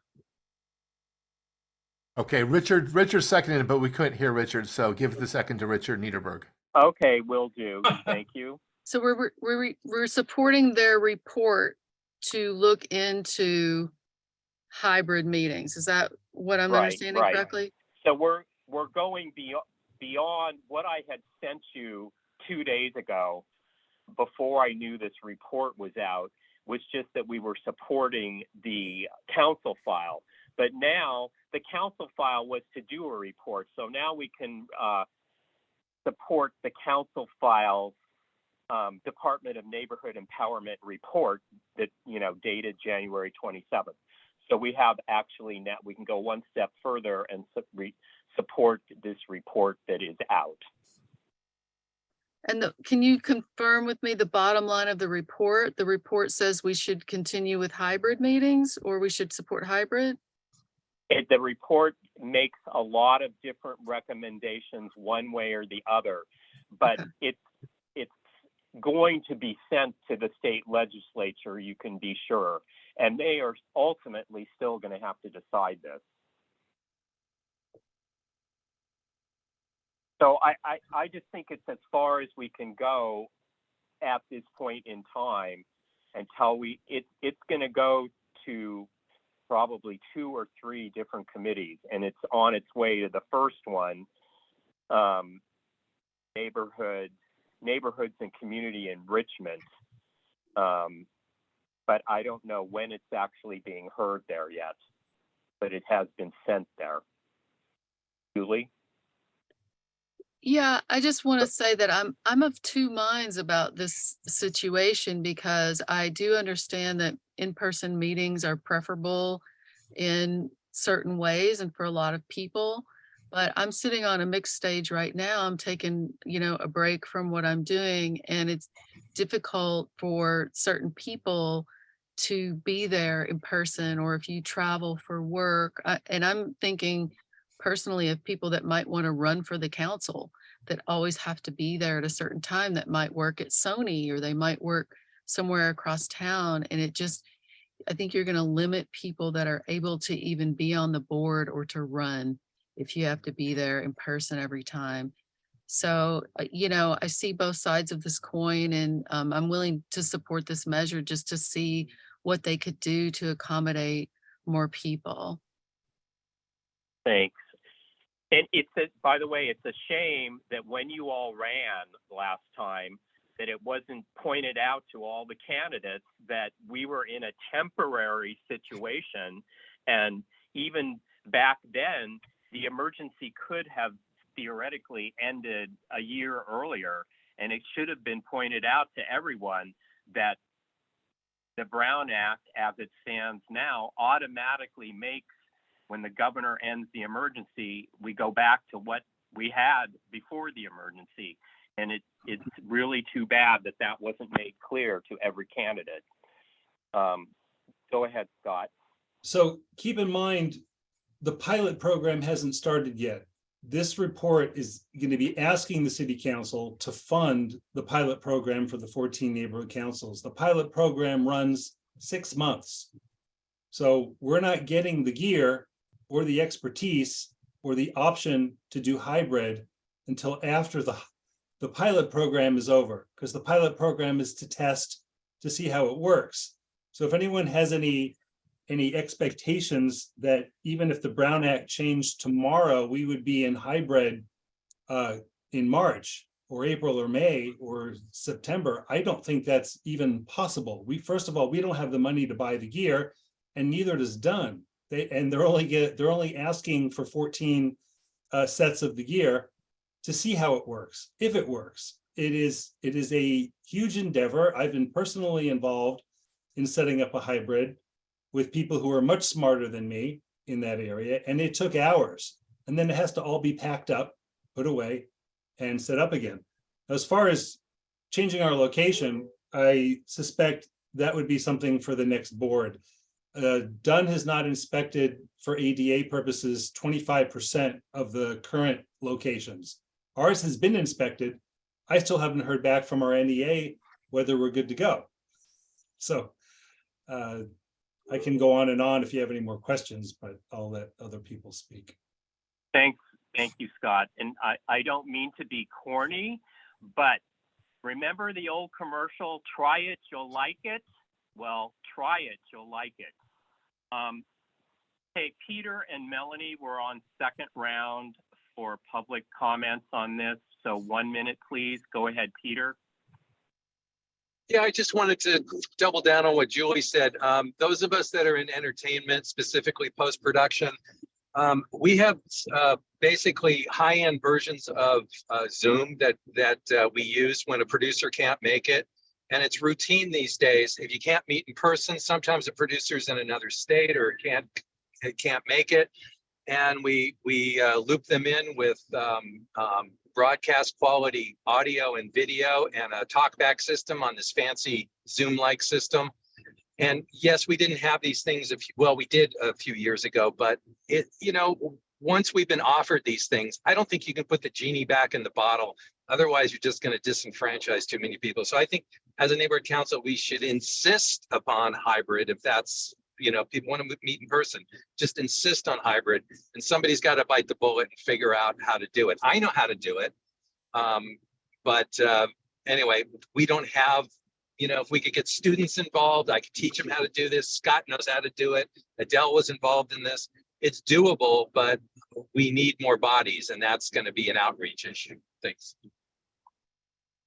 Okay, Richard seconded it, but we couldn't hear Richard, so give the second to Richard Niederberg. Okay, will do. Thank you. So we're supporting their report to look into hybrid meetings. Is that what I'm understanding correctly? So we're going beyond what I had sent you 2 days ago, before I knew this report was out, was just that we were supporting the council file. But now the council file was to do a report. So now we can support the council file's Department of Neighborhood Empowerment report that, dated January 27th. So we have actually now, we can go one step further and support this report that is out. And can you confirm with me the bottom line of the report? The report says we should continue with hybrid meetings, or we should support hybrid? The report makes a lot of different recommendations one way or the other, but it's going to be sent to the state legislature, you can be sure, and they are ultimately still going to have to decide this. So I just think it's as far as we can go at this point in time until it's going to go to probably 2 or 3 different committees, and it's on its way to the first one, neighborhoods and community enrichment. But I don't know when it's actually being heard there yet, but it has been sent there. Julie? Yeah, I just want to say that I'm of two minds about this situation, because I do understand that in-person meetings are preferable in certain ways and for a lot of people. But I'm sitting on a mixed stage right now. I'm taking, a break from what I'm doing, and it's difficult for certain people to be there in person, or if you travel for work. And I'm thinking personally of people that might want to run for the council, that always have to be there at a certain time, that might work at Sony, or they might work somewhere across town. And I think you're going to limit people that are able to even be on the board or to run if you have to be there in person every time. So, I see both sides of this coin, and I'm willing to support this measure just to see what they could do to accommodate more people. Thanks. And by the way, it's a shame that when you all ran last time, that it wasn't pointed out to all the candidates that we were in a temporary situation. And even back then, the emergency could have theoretically ended a year earlier. And it should have been pointed out to everyone that the Brown Act, as it stands now, automatically makes, when the governor ends the emergency, we go back to what we had before the emergency. And it's really too bad that that wasn't made clear to every candidate. Go ahead, Scott. So keep in mind, the pilot program hasn't started yet. This report is going to be asking the city council to fund the pilot program for the 14 neighborhood councils. The pilot program runs 6 months. So we're not getting the gear or the expertise or the option to do hybrid until after the pilot program is over, because the pilot program is to test to see how it works. So if anyone has any expectations that even if the Brown Act changed tomorrow, we would be in hybrid in March or April or May or September, I don't think that's even possible. First of all, we don't have the money to buy the gear, and neither does Dunn. They're only asking for 14 sets of the gear to see how it works, if it works. It is a huge endeavor. I've been personally involved in setting up a hybrid with people who are much smarter than me in that area, and it took hours. And then it has to all be packed up, put away, and set up again. As far as changing our location, I suspect that would be something for the next board. Dunn has not inspected, for ADA purposes, 25% of the current locations. Ours has been inspected. I still haven't heard back from our NEA whether we're good to go. So I can go on and on if you have any more questions, but I'll let other people speak. Thank you, Scott. And I don't mean to be corny, but remember the old commercial, try it, you'll like it? Well, try it, you'll like it. Hey, Peter and Melanie were on second round for public comments on this. So 1 minute, please. Go ahead, Peter. Yeah, I just wanted to double down on what Julie said. Those of us that are in entertainment, specifically post-production, we have basically high-end versions of Zoom that we use when a producer can't make it. And it's routine these days. If you can't meet in person, sometimes the producer's in another state or can't make it. And we loop them in with broadcast quality audio and video and a talkback system on this fancy Zoom-like system. And yes, we didn't have these things. We did a few years ago, but once we've been offered these things, I don't think you can put the genie back in the bottle. Otherwise, you're just going to disenfranchise too many people. So I think as a neighborhood council, we should insist upon hybrid if that's, people want to meet in person, just insist on hybrid, and somebody's got to bite the bullet and figure out how to do it. I know how to do it. But anyway, we don't have you know, if we could get students involved, I could teach them how to do this. Scott knows how to do it. Adele was involved in this. It's doable, but we need more bodies, and that's going to be an outreach issue. Thanks.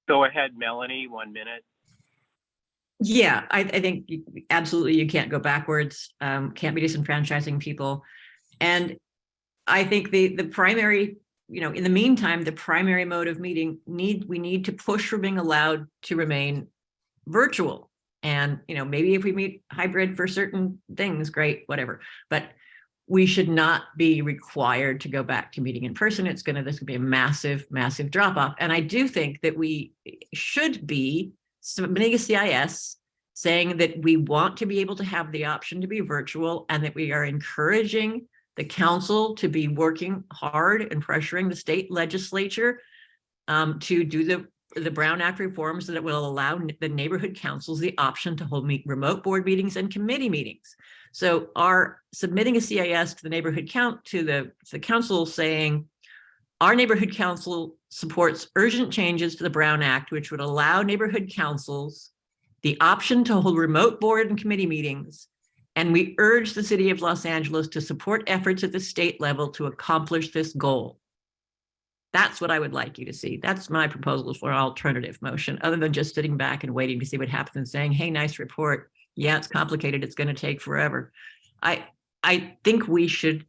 Go ahead, Melanie, 1 minute. Yeah, I think absolutely you can't go backwards, can't be disenfranchising people. And I think the primary, you know, in the meantime, the primary mode of meeting we need to push for being allowed to remain virtual. And, you know, maybe if we meet hybrid for certain things, great, whatever. But we should not be required to go back to meeting in person. This could be a massive, massive drop off. And I do think that we should be submitting a CIS saying that we want to be able to have the option to be virtual and that we are encouraging the council to be working hard and pressuring the state legislature to do the Brown Act reforms that will allow the neighborhood councils the option to hold remote board meetings and committee meetings. So our submitting a CIS to the neighborhood to the council saying our neighborhood council supports urgent changes to the Brown Act, which would allow neighborhood councils the option to hold remote board and committee meetings. And we urge the city of Los Angeles to support efforts at the state level to accomplish this goal. That's what I would like you to see. That's my proposal for an alternative motion, other than just sitting back and waiting to see what happens and saying, hey, nice report. Yeah, it's complicated. It's going to take forever. I think we should,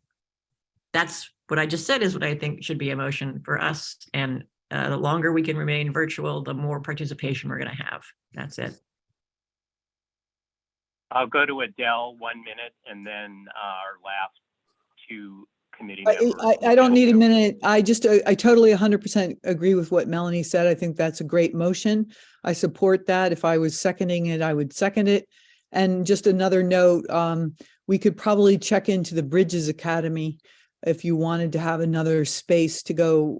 that's what I just said is what I think should be a motion for us. And the longer we can remain virtual, the more participation we're going to have. That's it. I'll go to Adele 1 minute, and then our last two committee members. I don't need a minute. I totally 100% agree with what Melanie said. I think that's a great motion. I support that. If I was seconding it, I would second it. And just another note, we could probably check into the Bridges Academy if you wanted to have another space to go,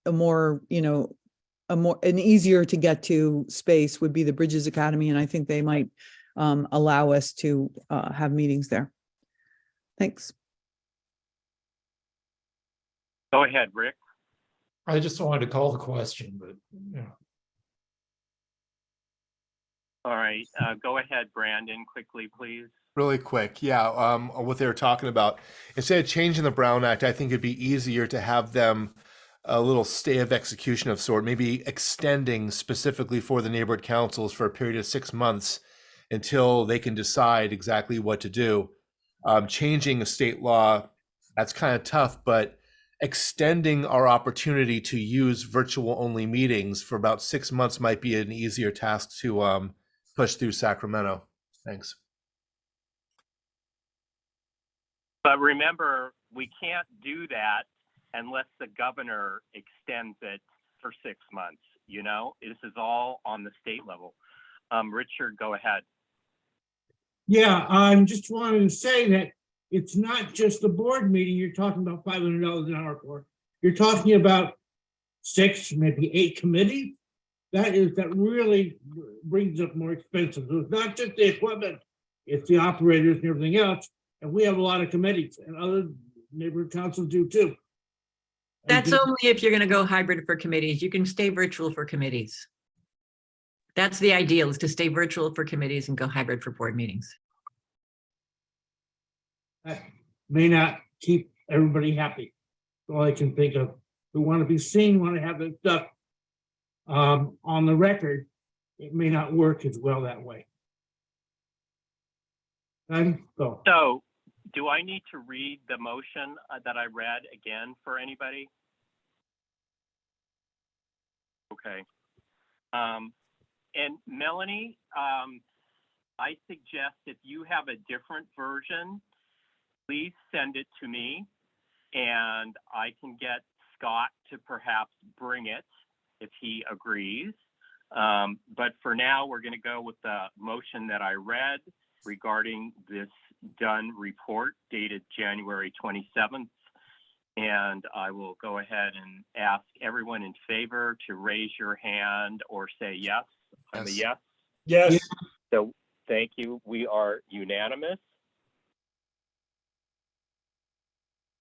an easier to get to space would be the Bridges Academy. And I think they might allow us to have meetings there. Thanks. Go ahead, Rick. I just wanted to call the question, but yeah. All right, go ahead, Brandon, quickly, please. Really quick, yeah. What they were talking about, instead of changing the Brown Act, I think it'd be easier to have them a little stay of execution of sort, maybe extending specifically for the neighborhood councils for a period of 6 months until they can decide exactly what to do. Changing a state law, that's kind of tough, but extending our opportunity to use virtual only meetings for about 6 months might be an easier task to push through Sacramento. Thanks. But remember, we can't do that unless the governor extends it for 6 months. You know, this is all on the state level. Richard, go ahead. Yeah, I'm just wanting to say that it's not just the board meeting you're talking about $500 an hour for. You're talking about 6, maybe 8 committees. That really brings up more expensive. So it's not just the equipment, it's the operators and everything else. And we have a lot of committees, and other neighborhood councils do too. That's only if you're going to go hybrid for committees. You can stay virtual for committees. That's the ideal, is to stay virtual for committees and go hybrid for board meetings. That may not keep everybody happy. That's all I can think of. We want to be seen, want to have this stuff on the record. It may not work as well that way. So, do I need to read the motion that I read again for anybody? Okay. And Melanie, I suggest if you have a different version, please send it to me, and I can get Scott to perhaps bring it if he agrees. But for now, we're going to go with the motion that I read regarding this Dunn report dated January 27th. And I will go ahead and ask everyone in favor to raise your hand or say yes. I'm a yes. Yes. So thank you. We are unanimous.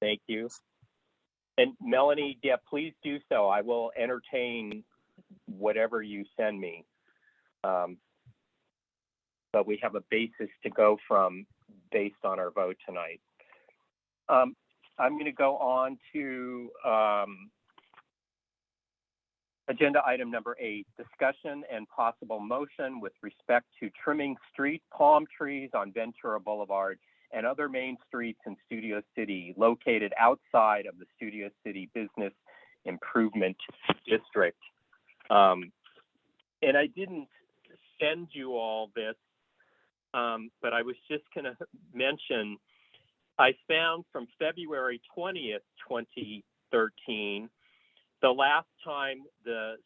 Thank you. And Melanie, yeah, please do so. I will entertain whatever you send me. But we have a basis to go from based on our vote tonight. I'm going to go on to agenda item number 8, discussion and possible motion with respect to trimming street palm trees on Ventura Boulevard and other main streets in Studio City located outside of the Studio City Business Improvement District. And I didn't send you all this, but I was just going to mention, I found from February 20th, 2013, the last time the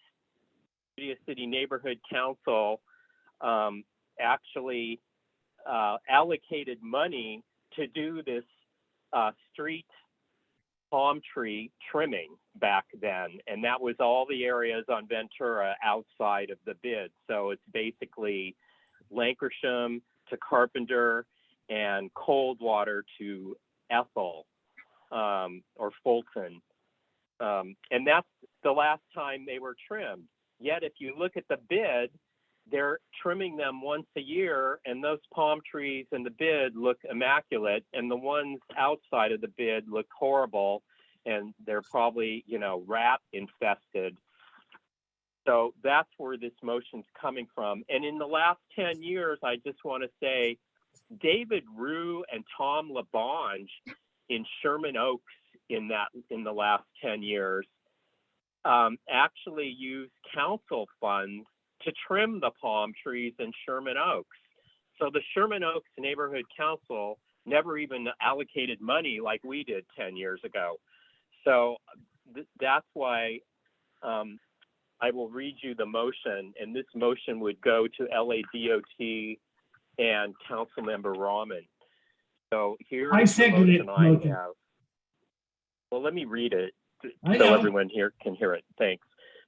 Studio City Neighborhood Council actually allocated money to do this street palm tree trimming back then. And that was all the areas on Ventura outside of the bid. So it's basically Lankershim to Carpenter and Coldwater to Ethel or Fulton. And that's the last time they were trimmed. Yet if you look at the bid, they're trimming them once a year, and those palm trees in the bid look immaculate, and the ones outside of the bid look horrible, and they're probably, you know, rat infested. So that's where this motion's coming from. And in the last 10 years, I just want to say, David Rue and Tom LaBonge in Sherman Oaks in the last 10 years actually used council funds to trim the palm trees in Sherman Oaks. So the Sherman Oaks Neighborhood Council never even allocated money like we did 10 years ago. So that's why I will read you the motion, and this motion would go to LADOT and Councilmember Rahman. So here I is the second it, motion I motion. have. Well, let me read it I so know. everyone here can hear it. Thanks.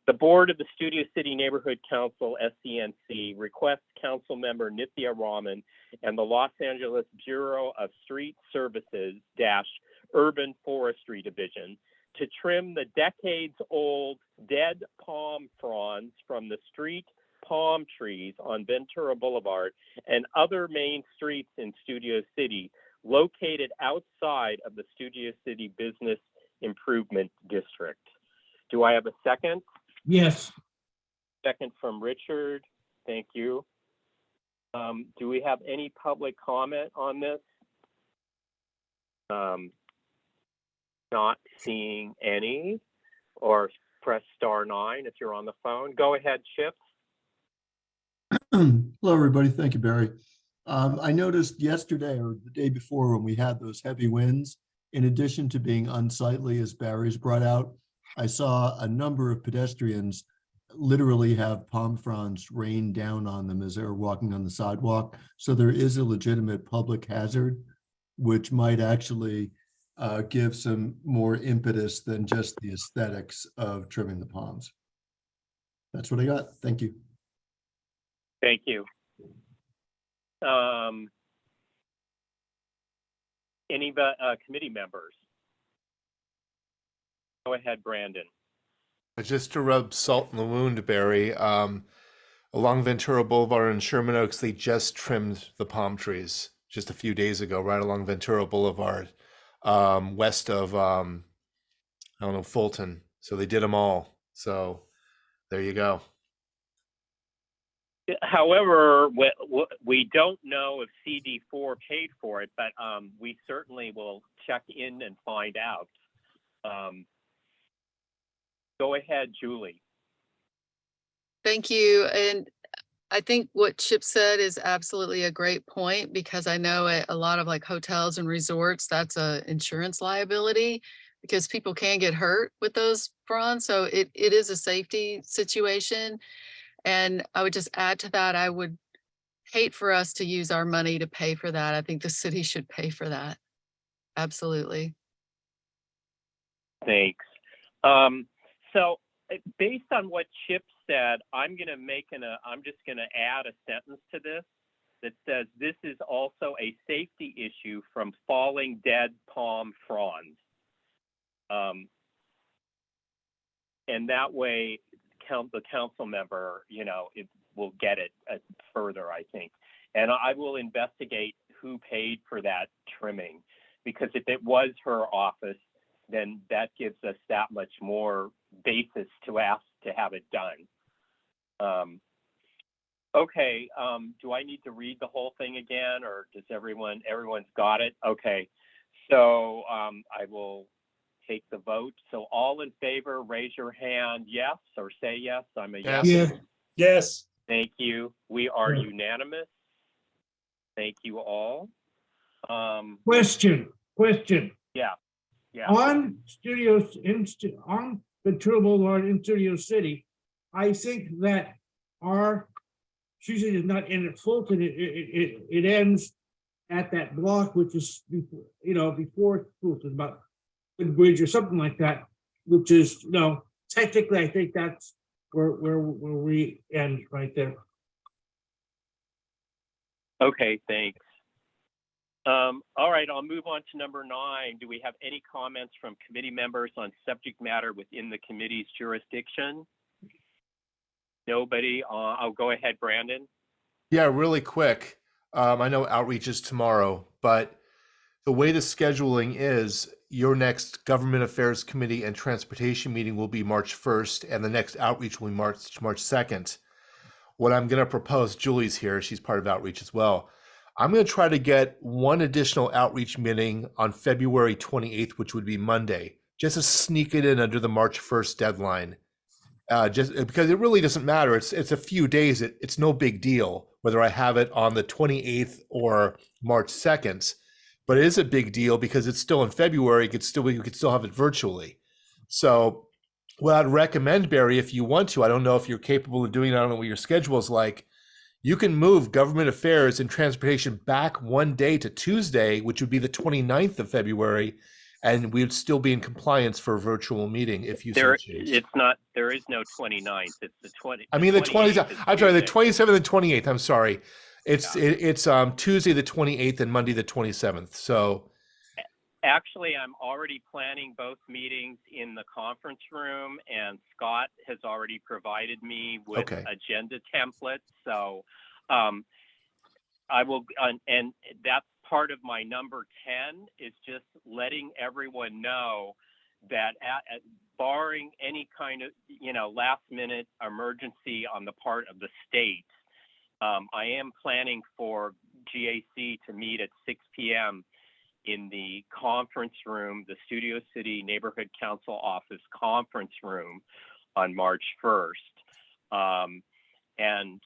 The Board of the Studio City Neighborhood Council, SCNC, requests Council Member Nithya Rahman and the Los Angeles Bureau of Street Services - Urban Forestry Division to trim the decades-old dead palm fronds from the street palm trees on Ventura Boulevard and other main streets in Studio City located outside of the Studio City Business Improvement District. Do I have a second? Yes. Second from Richard. Thank you. Do we have any public comment on this? Not seeing any, or press *9 if you're on the phone. Go ahead, Chip. Hello, everybody. Thank you, Barry. I noticed yesterday or the day before when we had those heavy winds, in addition to being unsightly, as Barry's brought out, I saw a number of pedestrians literally have palm fronds rain down on them as they're walking on the sidewalk. So there is a legitimate public hazard, which might actually give some more impetus than just the aesthetics of trimming the palms. That's what I got. Thank you. Thank you. Any committee members? Go ahead, Brandon. Just to rub salt in the wound, Barry, along Ventura Boulevard and Sherman Oaks, they just trimmed the palm trees just a few days ago, right along Ventura Boulevard, west of, I don't know, Fulton. So they did them all. So there you go. However, we don't know if CD4 paid for it, but we certainly will check in and find out. Go ahead, Julie. Thank you. And I think what Chip said is absolutely a great point, because I know at a lot of like hotels and resorts, that's a insurance liability because people can get hurt with those fronds. So it is a safety situation. And I would just add to that, I would hate for us to use our money to pay for that. I think the city should pay for that. Absolutely. Thanks. So based on what Chip said, I'm just going to add a sentence to this that says this is also a safety issue from falling dead palm fronds. And that way, the council member, we'll get it further, I think. And I will investigate who paid for that trimming, because if it was her office, then that gives us that much more basis to ask to have it done. Okay, do I need to read the whole thing again, or does everyone's got it? Okay, so I will take the vote. So all in favor, raise your hand, yes, or say yes. I'm a yes. Yeah, Yes. Thank you. We are unanimous. Thank you all. question. Yeah. On studios, on Ventura Boulevard in Studio City, I think that our Tuesday is not in at Fulton. It ends at that block, which is before Fulton, about Woodbridge or something like that, which is technically I think that's where we end right there. Okay, thanks. All right, I'll move on to number 9. Do we have any comments from committee members on subject matter within the committee's jurisdiction? Nobody? I'll go ahead, Brandon. Yeah, really quick. I know outreach is tomorrow, but the way the scheduling is, your next Government Affairs Committee and Transportation meeting will be March 1st, and the next outreach will be March 2nd. What I'm going to propose, Julie's here, she's part of outreach as well. I'm going to try to get one additional outreach meeting on February 28th, which would be Monday, just to sneak it in under the March 1st deadline. Just because it really doesn't matter. It's a few days. It's no big deal whether I have it on the 28th or March 2nd, but it is a big deal because it's still in February. We could still have it virtually. So what I'd recommend, Barry, if you want to, I don't know if you're capable of doing it. I don't know what your schedule is like. You can move Government Affairs and Transportation back one day to Tuesday, which would be the 29th of February, and we would still be in compliance for a virtual meeting if you so choose. It's not. There is no 29th. It's the 20. I mean the 20th. I'm sorry, the 27th and 28th. I'm sorry. It's Tuesday the 28th and Monday the 27th. So actually, I'm already planning both meetings in the conference room, and Scott has already provided me with agenda templates. So I will, and that's part of my number 10 is just letting everyone know that barring any kind of, last minute emergency on the part of the state, I am planning for GAC to meet at 6 p.m. in the conference room, the Studio City Neighborhood Council Office conference room on March 1st. And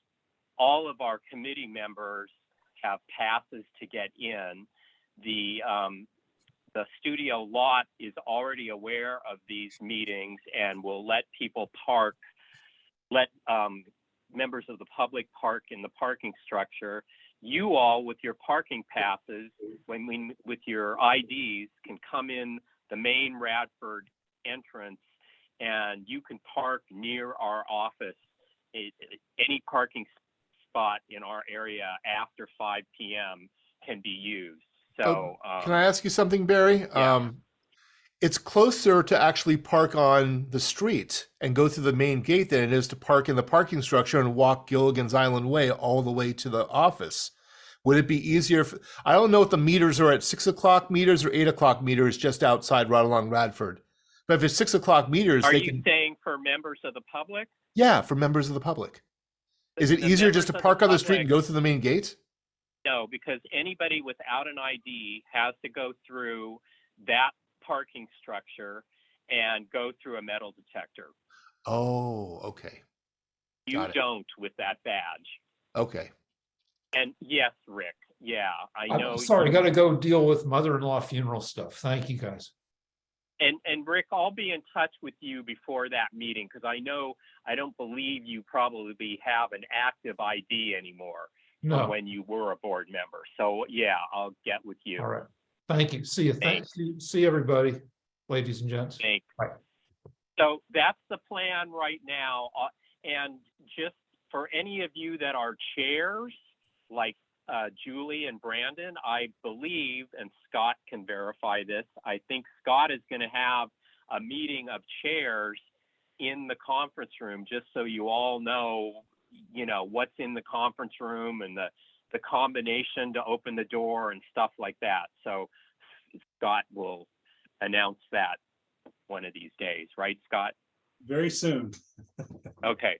all of our committee members have passes to get in. The studio lot is already aware of these meetings and will let people park, members of the public park in the parking structure. You all with your parking passes, with your IDs, can come in the main Radford entrance and you can park near our office. Any parking spot in our area after 5 p.m. can be used. So can I ask you something, Barry? Yeah. It's closer to actually park on the street and go through the main gate than it is to park in the parking structure and walk Gilligan's Island Way all the way to the office. Would it be easier? I don't know if the meters are at 6 o'clock meters or 8 o'clock meters just outside right along Radford. But if it's 6 o'clock meters, are you saying for members of the public? Yeah, for members of the public. Is it easier just to park on the street and go through the main gate? No, because anybody without an ID has to go through that parking structure and go through a metal detector. Oh, okay. You don't with that badge. Okay. And yes, Rick. Yeah, I know. I'm sorry, I got to go deal with mother-in-law funeral stuff. Thank you, guys. And Rick, I'll be in touch with you before that meeting because I don't believe you probably have an active ID anymore from when you were a board member. So yeah, I'll get with you. All right. Thank you. See you. See everybody, ladies and gents. Thanks. Bye. So that's the plan right now. And just for any of you that are chairs, like Julie and Brandon, I believe, and Scott can verify this, I think Scott is going to have a meeting of chairs in the conference room, just so you all know you know, what's in the conference room and the combination to open the door and stuff like that. So Scott will announce that one of these days, right, Scott? Very soon. Okay.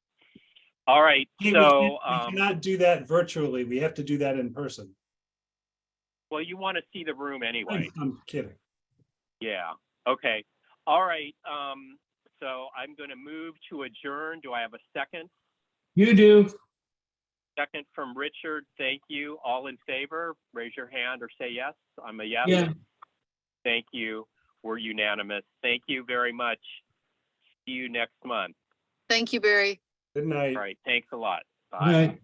All right. We So, cannot do that virtually. We have to do that in person. well, you want to see the room anyway. I'm kidding. Yeah. Okay. All right. So I'm going to move to adjourn. Do I have a second? You do. Second from Richard. Thank you. All in favor, raise your hand or say yes. I'm a yes. Yeah. Thank you. We're unanimous. Thank you very much. See you next month. Thank you, Barry. Good night. All right. Thanks a lot. Bye. Right.